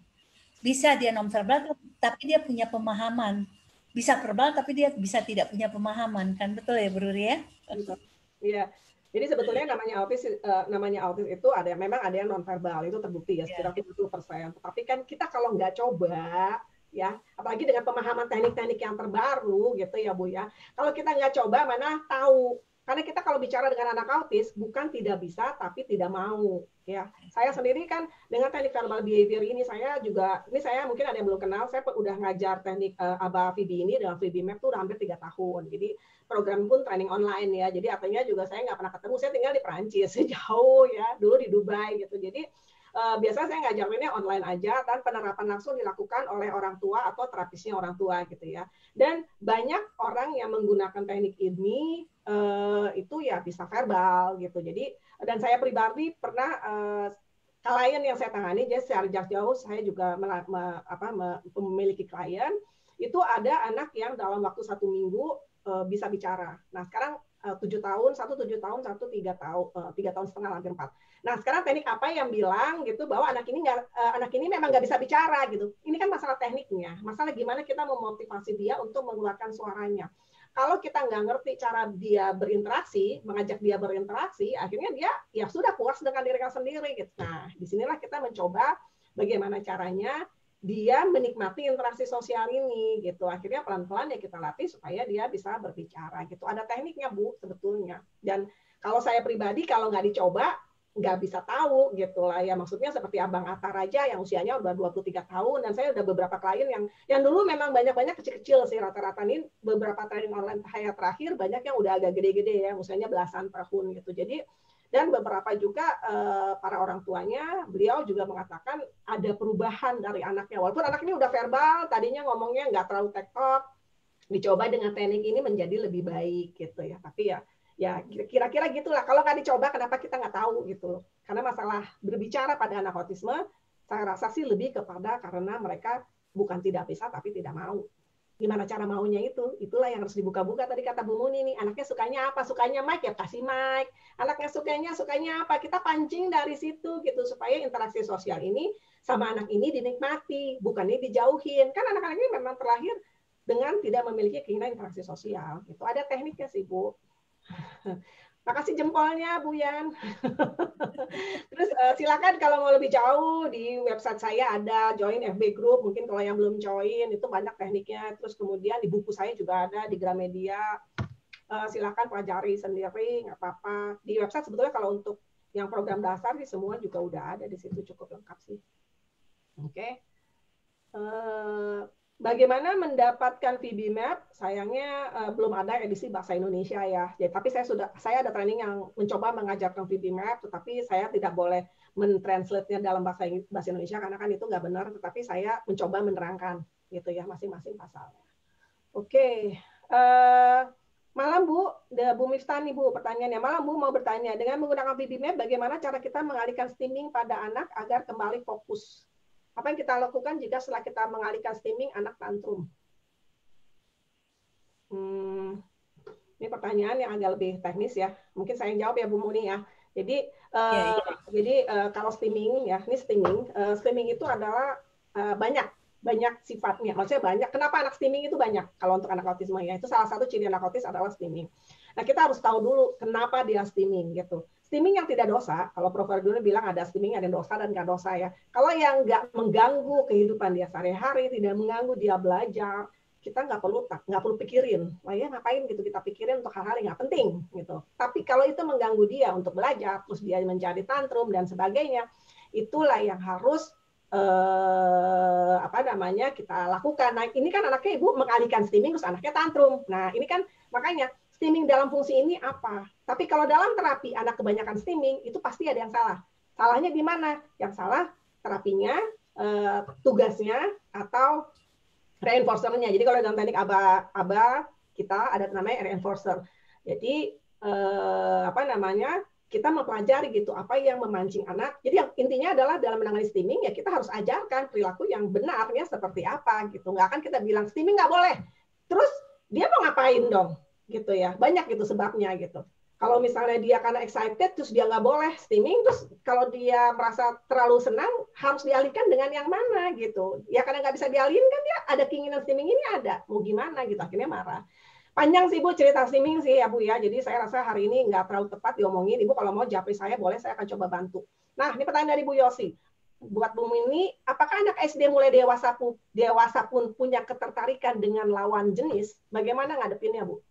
Speaker 2: Bisa dia non-verbal tapi dia punya pemahaman. Bisa verbal tapi dia bisa tidak punya pemahaman. Kan betul ya Bu Riri ya?
Speaker 1: Iya. Jadi sebetulnya namanya autis itu memang ada yang nonverbal, itu terbukti ya sekitar 70%. Tapi kan kita kalau nggak coba ya, apalagi dengan pemahaman teknik-teknik yang terbaru gitu ya Bu ya. Kalau kita nggak coba mana tahu. Karena kita kalau bicara dengan anak autis bukan tidak bisa tapi tidak mau ya. Saya sendiri kan dengan teknik verbal behavior ini saya mungkin ada yang belum kenal, saya udah ngajar teknik ABA VB ini dengan VB Map tuh udah hampir 3 tahun. Jadi program pun training online ya. Jadi artinya juga saya nggak pernah ketemu, saya tinggal di Perancis jauh ya, dulu di Dubai gitu. Jadi biasanya saya ngajarinnya online aja dan penerapan langsung dilakukan oleh orang tua atau terapisnya orang tua gitu ya. Dan banyak orang yang menggunakan teknik ini itu ya bisa verbal gitu. Jadi dan saya pribadi pernah klien yang saya tangani, jadi secara jarak jauh saya juga memiliki klien itu ada anak yang dalam waktu 1 minggu bisa bicara. Nah sekarang 7 tahun, 1 7 tahun, 1 3 tahun setengah, hampir 4. Nah sekarang teknik apa yang bilang gitu bahwa anak ini memang nggak bisa bicara gitu. Ini kan masalah tekniknya, masalah gimana kita memotivasi dia untuk mengeluarkan suaranya. Kalau kita nggak ngerti cara dia berinteraksi, mengajak dia berinteraksi, akhirnya dia ya sudah puas dengan dirinya sendiri gitu. Nah disinilah kita mencoba bagaimana caranya dia menikmati interaksi sosial ini gitu. Akhirnya pelan-pelan ya kita latih supaya dia bisa berbicara gitu. Ada tekniknya Bu sebetulnya. Dan kalau saya pribadi kalau nggak dicoba nggak bisa tahu gitu lah ya. Maksudnya seperti Abang Atar aja yang usianya udah 23 tahun dan saya udah beberapa klien yang dulu memang banyak-banyak kecil-kecil sih rata-rata ini beberapa training online saya terakhir banyak yang udah agak gede-gede ya, usianya belasan tahun gitu. Jadi Dan beberapa juga para orang tuanya, beliau juga mengatakan ada perubahan dari anaknya. Walaupun anak ini udah verbal, tadinya ngomongnya nggak terlalu tektok, dicoba dengan teknik ini menjadi lebih baik gitu ya. Tapi ya kira-kira gitulah. Kalau nggak dicoba, kenapa kita nggak tahu gitu? Karena masalah berbicara pada anak autisme, saya rasa sih lebih kepada karena mereka bukan tidak bisa, tapi tidak mau. Gimana cara maunya itu? Itulah yang harus dibuka-buka tadi kata Bu Muni nih. Anaknya sukanya apa? Sukanya mic, ya kasih mic. Anaknya sukanya apa? Kita pancing dari situ gitu supaya interaksi sosial ini sama anak ini dinikmati, bukannya dijauhin. Kan anak-anak ini memang terlahir dengan tidak memiliki keinginan interaksi sosial. Gitu. Ada tekniknya sih, Bu. Makasih jempolnya, Bu Yan. Terus silakan kalau mau lebih jauh di website saya ada join FB Group. Mungkin kalau yang belum join itu banyak tekniknya. Terus kemudian di buku saya juga ada di Gramedia. Silakan pelajari sendiri, nggak apa-apa. Di website sebetulnya kalau untuk yang program dasar sih semua juga udah ada di situ, cukup lengkap sih. Oke. Bagaimana mendapatkan VB-Map? Sayangnya belum ada edisi bahasa Indonesia ya. Jadi, tapi saya ada training yang mencoba mengajarkan VB-Map, tetapi saya tidak boleh mentranslate-nya dalam bahasa Indonesia karena kan itu nggak benar. Tetapi saya mencoba menerangkan gitu ya masing-masing pasalnya. Oke. Malam Bu, Bu Miftani Bu pertanyaannya. Malam Bu mau bertanya, dengan menggunakan VB-Map bagaimana cara kita mengalihkan streaming pada anak agar kembali fokus? Apa yang kita lakukan jika setelah kita mengalihkan streaming anak tantrum? Ini pertanyaan yang agak lebih teknis ya. Mungkin saya jawab ya Bu Muni ya. Jadi kalau streaming ya, ini streaming itu adalah banyak sifatnya. Maksudnya banyak. Kenapa anak streaming itu banyak? Kalau untuk anak autisme ya, itu salah satu ciri anak autis adalah streaming. Nah, kita harus tahu dulu kenapa dia streaming gitu. Streaming yang tidak dosa, kalau Prof. Arduna bilang ada streaming ada dosa dan nggak dosa ya. Kalau yang nggak mengganggu kehidupan dia sehari-hari, tidak mengganggu dia belajar, kita nggak perlu pikirin. Wah ya ngapain gitu kita pikirin untuk hal-hal yang nggak penting gitu. Tapi kalau itu mengganggu dia untuk belajar, terus dia menjadi tantrum dan sebagainya, itulah yang harus kita lakukan. Nah ini kan anaknya ibu mengalihkan streaming terus anaknya tantrum. Nah ini kan makanya streaming dalam fungsi ini apa? Tapi kalau dalam terapi anak kebanyakan streaming itu pasti ada yang salah. Salahnya di mana? Yang salah terapinya, tugasnya atau reinforcernya. Jadi kalau dalam teknik ABA kita ada namanya reinforcer. Jadi kita mempelajari gitu apa yang memancing anak. Jadi yang intinya adalah dalam menangani streaming ya kita harus ajarkan perilaku yang benarnya seperti apa gitu. Nggak akan kita bilang streaming nggak boleh. Terus dia mau ngapain dong? Gitu ya, banyak gitu sebabnya gitu. Kalau misalnya dia karena excited terus dia nggak boleh streaming, terus kalau dia merasa terlalu senang harus dialihkan dengan yang mana gitu. Ya karena nggak bisa dialihin kan dia ada keinginan streaming ini ada, mau gimana gitu, akhirnya marah. Panjang sih Bu cerita streaming sih ya Bu ya, jadi saya rasa hari ini nggak terlalu tepat diomongin. Ibu kalau mau japri saya boleh, saya akan coba bantu. Nah ini pertanyaan dari Bu Yosi. Buat Bu ini, apakah anak SD mulai dewasa pun punya ketertarikan dengan lawan jenis? Bagaimana ngadepinnya Bu?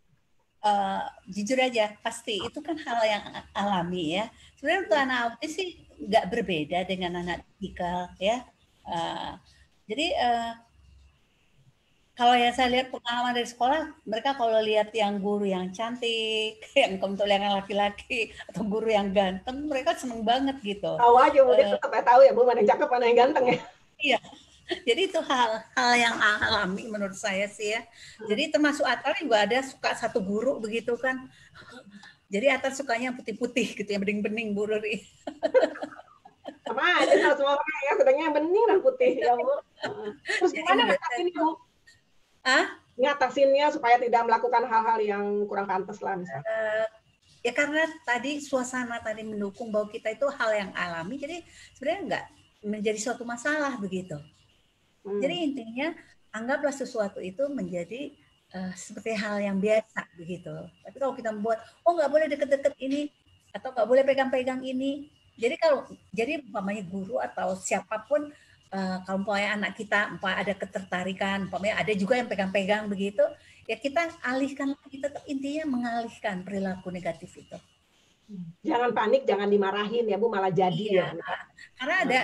Speaker 2: Jujur aja pasti itu kan hal yang alami ya. Sebenarnya untuk anak autis sih nggak berbeda dengan anak tipikal ya. Jadi kalau yang saya lihat pengalaman dari sekolah, mereka kalau lihat yang guru yang cantik, yang untuk yang laki-laki atau guru yang ganteng, mereka seneng banget gitu.
Speaker 1: Tahu aja, dia tetap tahu ya Bu mana yang cakep mana yang ganteng ya.
Speaker 2: Iya. Jadi itu hal yang alami menurut saya sih ya. Jadi termasuk Atar juga ada suka satu guru begitu kan. Jadi Atar sukanya putih-putih gitu ya, bening-bening Bu Ruri.
Speaker 1: Sama aja kalau semua orang ya, sedangnya bening dan putih ya Bu. Terus gimana ngatasinnya Bu? Ngatasinnya supaya tidak melakukan hal-hal yang kurang pantas lah misalnya.
Speaker 2: Ya karena tadi suasana tadi mendukung bahwa kita itu hal yang alami, jadi sebenarnya enggak menjadi suatu masalah begitu. Jadi intinya anggaplah sesuatu itu menjadi seperti hal yang biasa begitu. Tapi kalau kita membuat nggak boleh deket-deket ini atau nggak boleh pegang-pegang ini. Jadi umpamanya guru atau siapapun kalau umpamanya anak kita ada ketertarikan, umpamanya ada juga yang pegang-pegang begitu, ya kita alihkan lagi, tetap intinya mengalihkan perilaku negatif itu.
Speaker 1: Jangan panik, jangan dimarahin ya Bu, malah jadi ya.
Speaker 2: Karena ada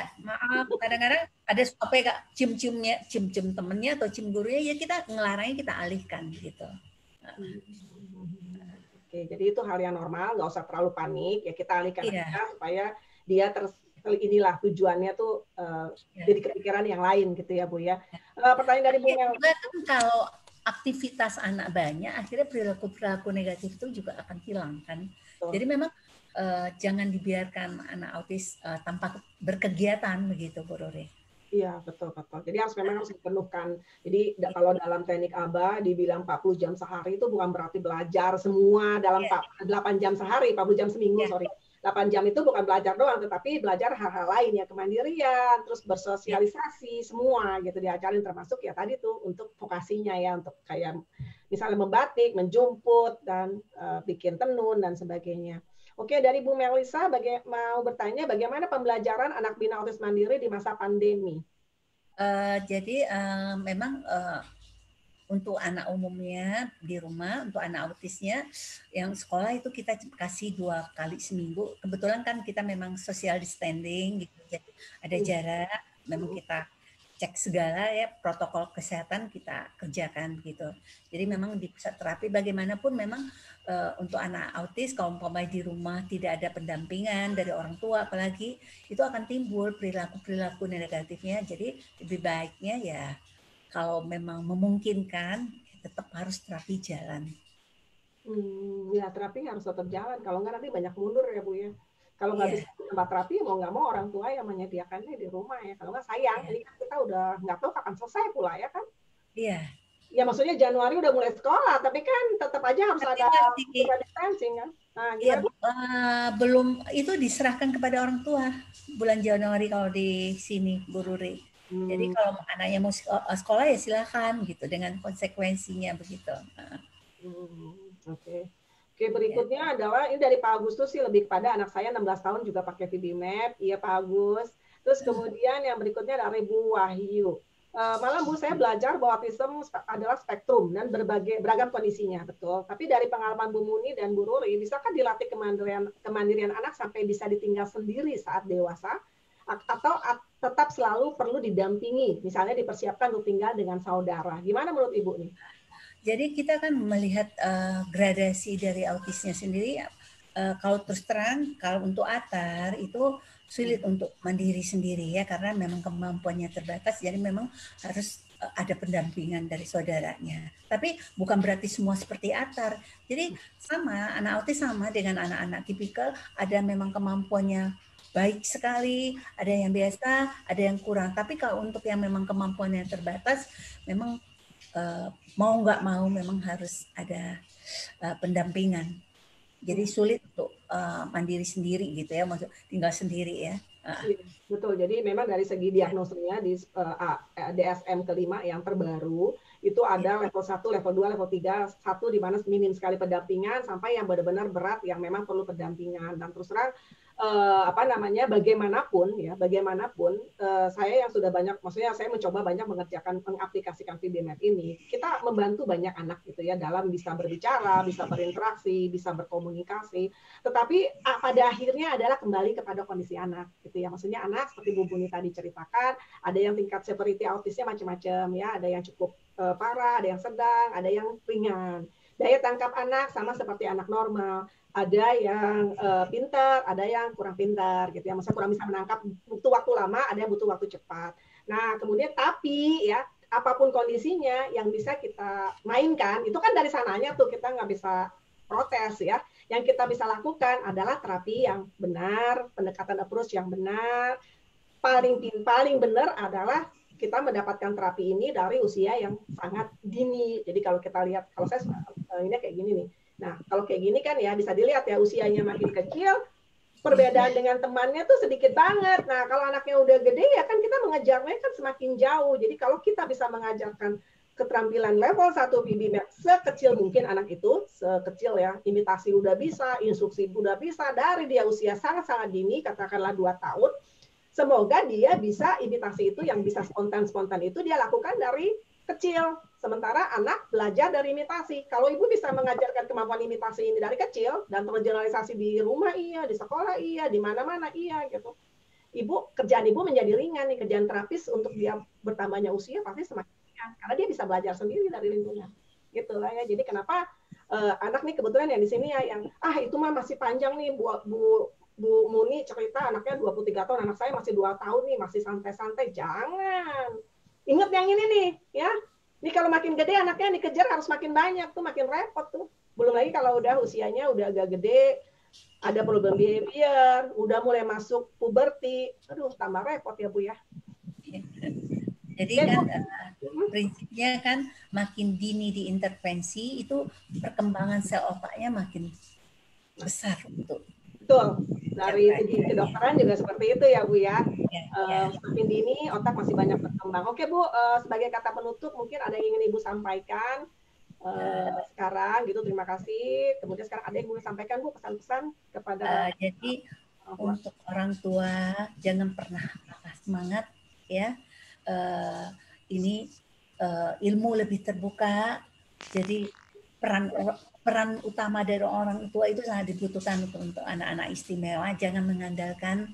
Speaker 2: kadang-kadang ada apa ya cium temennya atau cium gurunya, ya kita ngelarangnya kita alihkan gitu.
Speaker 1: Oke. Oke, jadi itu hal yang normal, nggak usah terlalu panik. Ya kita alihkan
Speaker 2: Iya.
Speaker 1: aja supaya dia inilah tujuannya tuh jadi kepikiran yang lain gitu ya Bu ya. Pertanyaan dari Bu Mel.
Speaker 2: Juga kan kalau aktivitas anak banyak, akhirnya perilaku-perilaku negatif itu juga akan hilang kan. Jadi memang jangan dibiarkan anak autis tanpa berkegiatan begitu, Bu Rore.
Speaker 1: Iya, betul. Jadi memang harus dipenuhkan. Jadi kalau dalam teknik ABA dibilang 40 jam sehari itu bukan berarti belajar semua dalam 8 jam sehari, 40 jam seminggu, sorry. 8 jam itu bukan belajar doang, tetapi belajar hal-hal lain ya, kemandirian, terus bersosialisasi, semua gitu diajarin, termasuk ya tadi tuh untuk vokasinya ya, untuk kayak misalnya membatik, menjumput, dan bikin tenun, dan sebagainya. Oke, dari Bu Melisa mau bertanya bagaimana pembelajaran anak bina autis mandiri di masa pandemi?
Speaker 2: Jadi memang untuk anak umumnya di rumah, untuk anak autisnya yang sekolah itu kita kasih 2 kali seminggu. Kebetulan kan kita memang social distancing gitu, jadi ada jarak. Memang kita cek segala ya, protokol kesehatan kita kerjakan gitu. Jadi memang di pusat terapi bagaimanapun memang untuk anak autis kalau umpamanya di rumah tidak ada pendampingan dari orang tua apalagi, itu akan timbul perilaku negatifnya. Jadi lebih baiknya ya kalau memang memungkinkan tetap harus terapi jalan.
Speaker 1: Ya terapi harus tetap jalan, kalau nggak nanti banyak mundur ya Bu ya. Kalau nggak bisa tempat terapi, mau nggak mau orang tua yang menyediakannya di rumah ya. Kalau nggak sayang, ini kan kita udah nggak tahu kapan selesai pula ya kan?
Speaker 2: Iya.
Speaker 1: Ya maksudnya Januari udah mulai sekolah, tapi kan tetap aja harus ada distancing kan? Nah,
Speaker 2: ya, belum, itu diserahkan kepada orang tua bulan Januari kalau di sini Bu Ruri. Jadi kalau anaknya mau sekolah ya silakan gitu dengan konsekuensinya begitu.
Speaker 1: Oke, berikutnya adalah ini dari Pak Agustus sih, lebih kepada anak saya 16 tahun juga pakai VB-Map. Iya Pak Agus. Terus kemudian yang berikutnya dari Bu Wahyu. Malam Bu, saya belajar bahwa autism adalah spektrum dan beragam kondisinya, betul. Tapi dari pengalaman Bu Muni dan Bu Ruri, bisakah dilatih kemandirian anak sampai bisa ditinggal sendiri saat dewasa? Atau tetap selalu perlu didampingi, misalnya dipersiapkan untuk tinggal dengan saudara. Gimana menurut Ibu nih?
Speaker 2: Jadi kita kan melihat gradasi dari autisnya sendiri. Kalau terus terang, kalau untuk Atar itu sulit untuk mandiri sendiri ya, karena memang kemampuannya terbatas, jadi memang harus ada pendampingan dari saudaranya. Tapi bukan berarti semua seperti Atar. Jadi sama, anak autis sama dengan anak-anak tipikal, ada memang kemampuannya baik sekali, ada yang biasa, ada yang kurang. Tapi kalau untuk yang memang kemampuannya terbatas, memang mau nggak mau memang harus ada pendampingan. Jadi sulit untuk mandiri sendiri gitu ya, maksud tinggal sendiri ya.
Speaker 1: Betul. Jadi memang dari segi diagnosanya di DSM kelima yang terbaru itu ada level 1, level 2, level 3, 1 di mana minim sekali pendampingan sampai yang benar-benar berat yang memang perlu pendampingan. Dan terus terang bagaimanapun saya yang sudah banyak, maksudnya saya mencoba banyak mengaplikasikan VB-Map ini, kita membantu banyak anak gitu ya dalam bisa berbicara, bisa berinteraksi, bisa berkomunikasi, tetapi pada akhirnya adalah kembali kepada kondisi anak gitu ya. Maksudnya anak seperti Bu Buni tadi ceritakan, ada yang tingkat severity autisnya macam-macam ya, ada yang cukup parah, ada yang sedang, ada yang ringan. Daya tangkap anak sama seperti anak normal. Ada yang pintar, ada yang kurang pintar, gitu ya. Maksudnya kurang bisa menangkap, butuh waktu lama, ada yang butuh waktu cepat. Nah, kemudian tapi ya apapun kondisinya yang bisa kita mainkan, itu kan dari sananya tuh kita nggak bisa protes ya. Yang kita bisa lakukan adalah terapi yang benar, pendekatan approach yang benar. Paling benar adalah kita mendapatkan terapi ini dari usia yang sangat dini. Jadi kalau kita lihat, kalau saya ini kayak gini nih. Nah, kalau kayak gini kan ya bisa dilihat ya usianya makin kecil, perbedaan dengan temannya tuh sedikit banget. Nah, kalau anaknya udah gede ya kan kita mengejarnya kan semakin jauh. Jadi kalau kita bisa mengajarkan keterampilan level 1 VB-Map sekecil mungkin anak itu, sekecil ya, imitasi udah bisa, instruksi udah bisa, dari dia usia sangat-sangat dini, katakanlah 2 tahun, semoga dia bisa imitasi itu yang bisa spontan-spontan itu dia lakukan dari kecil. Sementara anak belajar dari imitasi. Kalau ibu bisa mengajarkan kemampuan imitasi ini dari kecil dan tergeneralisasi di rumah iya, di sekolah iya, di mana-mana iya gitu. Kerjaan ibu menjadi ringan nih, kerjaan terapis untuk dia bertambahnya usia pasti semakin ringan karena dia bisa belajar sendiri dari lingkungan. Gitu lah ya. Jadi kenapa anak nih kebetulan yang di sini ya yang itu mah masih panjang nih Bu Muni cerita anaknya 23 tahun, anak saya masih 2 tahun nih, masih santai-santai. Jangan. Ingat yang ini nih, ya. Ini kalau makin gede anaknya dikejar harus makin banyak tuh, makin repot tuh. Belum lagi kalau udah usianya udah agak gede, ada problem behavior, udah mulai masuk puberti. Aduh, tambah repot ya Bu ya.
Speaker 2: Jadi kan prinsipnya kan makin dini diintervensi itu perkembangan sel otaknya makin besar untuk.
Speaker 1: Betul. Dari segi kedokteran juga seperti itu ya Bu ya. Semakin dini otak masih banyak berkembang. Oke Bu, sebagai kata penutup mungkin ada yang ingin Ibu sampaikan sekarang gitu. Terima kasih. Kemudian sekarang ada yang mau sampaikan Bu pesan-pesan kepada
Speaker 2: jadi untuk orang tua jangan pernah patah semangat ya. Ini ilmu lebih terbuka, jadi peran utama dari orang tua itu sangat dibutuhkan untuk anak-anak istimewa. Jangan mengandalkan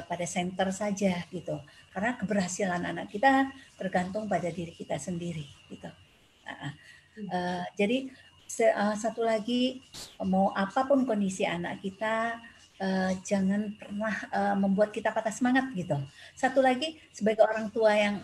Speaker 2: pada center saja gitu, karena keberhasilan anak kita tergantung pada diri kita sendiri gitu. Jadi satu lagi, mau apapun kondisi anak kita, jangan pernah membuat kita patah semangat gitu. Satu lagi, sebagai orang tua yang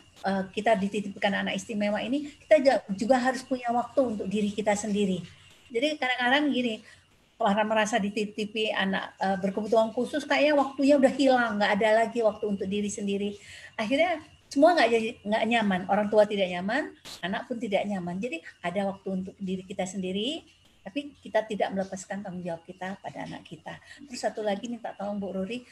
Speaker 2: kita dititipkan anak istimewa ini, kita juga harus punya waktu untuk diri kita sendiri. Jadi kadang-kadang gini, karena merasa dititipi anak berkebutuhan khusus, kayaknya waktunya udah hilang, nggak ada lagi waktu untuk diri sendiri. Akhirnya semua nggak nyaman, orang tua tidak nyaman, anak pun tidak nyaman. Jadi ada waktu untuk diri kita sendiri, tapi kita tidak melepaskan tanggung jawab kita pada anak kita. Terus satu lagi minta tolong Bu Ruri,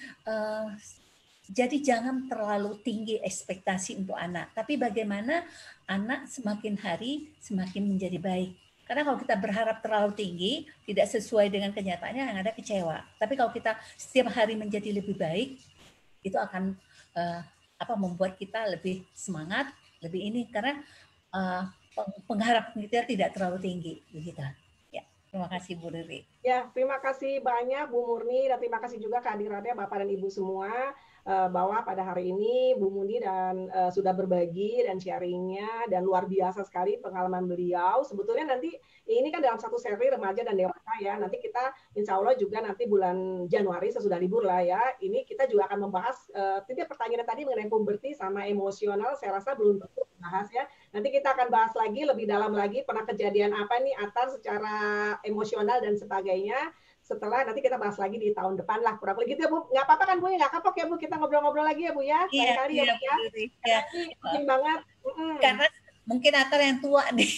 Speaker 2: jadi jangan terlalu tinggi ekspektasi untuk anak, tapi bagaimana anak semakin hari semakin menjadi baik. Karena kalau kita berharap terlalu tinggi, tidak sesuai dengan kenyataannya, yang ada kecewa. Tapi kalau kita setiap hari menjadi lebih baik, itu akan membuat kita lebih semangat, lebih ini, karena pengharapan kita tidak terlalu tinggi, begitu. Terima kasih Bu Riri.
Speaker 1: Ya, terima kasih banyak Bu Murni dan terima kasih juga kehadirannya Bapak dan Ibu semua, bahwa pada hari ini Bu Murni dan sudah berbagi dan sharingnya dan luar biasa sekali pengalaman beliau. Sebetulnya nanti ini kan dalam satu seri remaja dan dewasa ya. Nanti kita insya Allah juga nanti bulan Januari sesudah libur lah ya. Ini kita juga akan membahas pertanyaan tadi mengenai puberti sama emosional. Saya rasa belum tentu bahas ya. Nanti kita akan bahas lagi lebih dalam lagi pernah kejadian apa nih Atar secara emosional dan sebagainya. Setelah nanti kita bahas lagi di tahun depan lah kurang lebih gitu ya Bu. Nggak apa-apa kan Bu ya? Nggak kapok ya Bu, kita ngobrol-ngobrol lagi ya Bu ya?
Speaker 2: Iya,
Speaker 1: kali ya Bu ya?
Speaker 2: Iya.
Speaker 1: Ini penting banget.
Speaker 2: Karena mungkin Atar yang tua nih.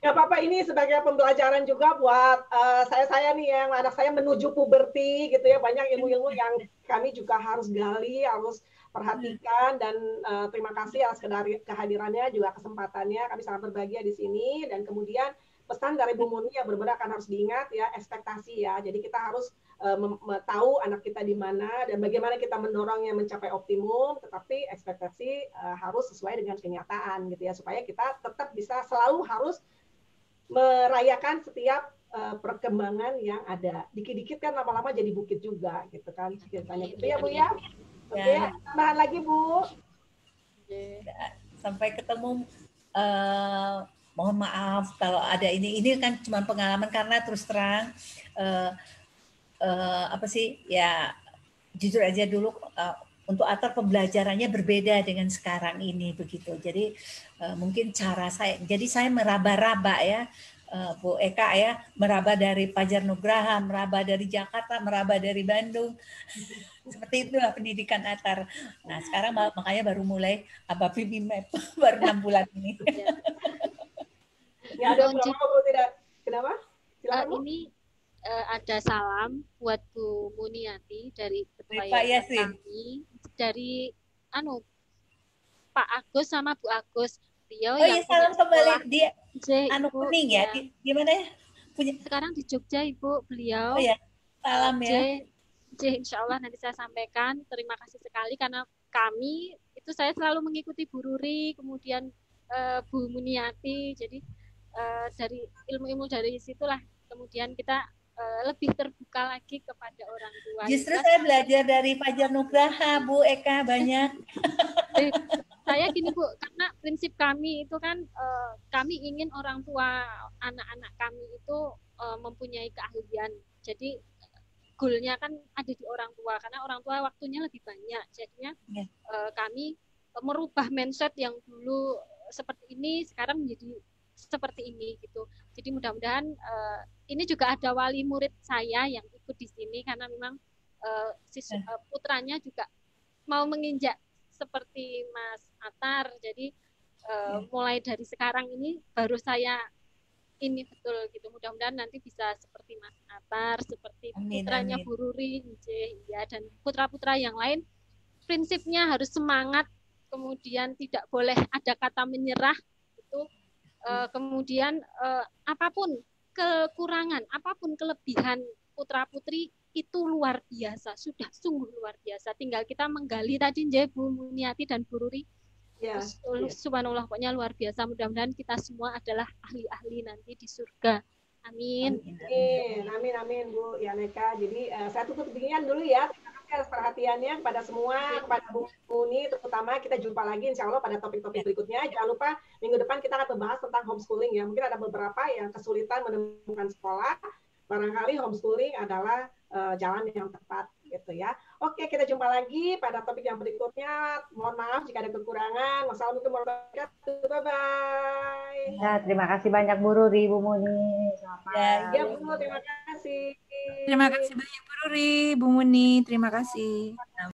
Speaker 1: Nggak apa-apa, ini sebagai pembelajaran juga buat saya nih yang anak saya menuju puberti gitu ya. Banyak ilmu-ilmu yang kami juga harus gali, harus perhatikan, dan terima kasih atas kehadirannya juga kesempatannya. Kami sangat berbahagia di sini. Dan kemudian pesan dari Bu Murni yang benar-benar akan harus diingat ya, ekspektasi ya. Jadi kita harus tahu anak kita di mana dan bagaimana kita mendorongnya mencapai optimum, tetapi ekspektasi harus sesuai dengan kenyataan gitu ya, supaya kita tetap bisa selalu harus merayakan setiap perkembangan yang ada. Dikit-dikit kan lama-lama jadi bukit juga gitu kan ceritanya gitu ya Bu ya. Oke, tambahan lagi Bu.
Speaker 2: Sampai ketemu. Mohon maaf kalau ada ini kan cuma pengalaman, karena terus terang jujur aja dulu untuk Atar pembelajarannya berbeda dengan sekarang ini begitu. Jadi mungkin cara saya meraba-raba ya, Bu Eka ya, meraba dari Fajar Nugraha, meraba dari Jakarta, meraba dari Bandung. Seperti itulah pendidikan Atar. Nah sekarang makanya baru mulai Abapi Bimep baru 6 bulan ini.
Speaker 1: Ya ada mau tidak? Kenapa? Silakan Bu.
Speaker 6: Ini ada salam buat Bu Muniati dari ketua
Speaker 2: yayasan
Speaker 6: kami, dari Pak Agus sama Bu Agus. Beliau
Speaker 2: yang salam kembali dia kuning ya. Gimana ya?
Speaker 6: Sekarang di Jogja Ibu beliau.
Speaker 2: Oh ya. Salam ya.
Speaker 6: Insya Allah nanti saya sampaikan. Terima kasih sekali karena kami itu saya selalu mengikuti Bu Ruri, kemudian Bu Muniati. Jadi dari ilmu-ilmu dari situlah kemudian kita lebih terbuka lagi kepada orang tua.
Speaker 2: Justru saya belajar dari Fajar Nugraha, Bu Eka, banyak.
Speaker 6: Saya gini Bu, karena prinsip kami itu kan kami ingin orang tua anak-anak kami itu mempunyai keahlian. Jadi goalnya kan ada di orang tua, karena orang tua waktunya lebih banyak. Jadinya kami merubah mindset yang dulu seperti ini sekarang menjadi seperti ini gitu. Jadi mudah-mudahan ini juga ada wali murid saya yang ikut di sini karena memang putranya juga mau menginjak seperti Mas Atar. Jadi mulai dari sekarang ini baru saya ini betul gitu. Mudah-mudahan nanti bisa seperti Mas Atar, seperti putranya Bu Ruri, ya, dan putra-putra yang lain. Prinsipnya harus semangat, kemudian tidak boleh ada kata menyerah itu. Kemudian apapun kekurangan, apapun kelebihan putra-putri itu luar biasa, sudah sungguh luar biasa. Tinggal kita menggali tadi Bu Muniati dan Bu Ruri. Subhanallah, pokoknya luar biasa. Mudah-mudahan kita semua adalah ahli-ahli nanti di surga. Amin.
Speaker 1: Amin Bu Yaneka. Jadi saya tutup demikian dulu ya. Terima kasih atas perhatiannya kepada semua, kepada Bu Muni terutama. Kita jumpa lagi insya Allah pada topik-topik berikutnya. Jangan lupa minggu depan kita akan membahas tentang homeschooling ya. Mungkin ada beberapa yang kesulitan menemukan sekolah. Barangkali homeschooling adalah jalan yang tepat gitu ya. Oke, kita jumpa lagi pada topik yang berikutnya. Mohon maaf jika ada kekurangan. Wassalamualaikum warahmatullahi wabarakatuh. Bye-bye.
Speaker 8: Ya, terima kasih banyak Bu Ruri, Bu Muni. Selamat.
Speaker 1: Ya, Bu, terima kasih.
Speaker 9: Terima kasih banyak Bu Ruri, Bu Muni, terima kasih.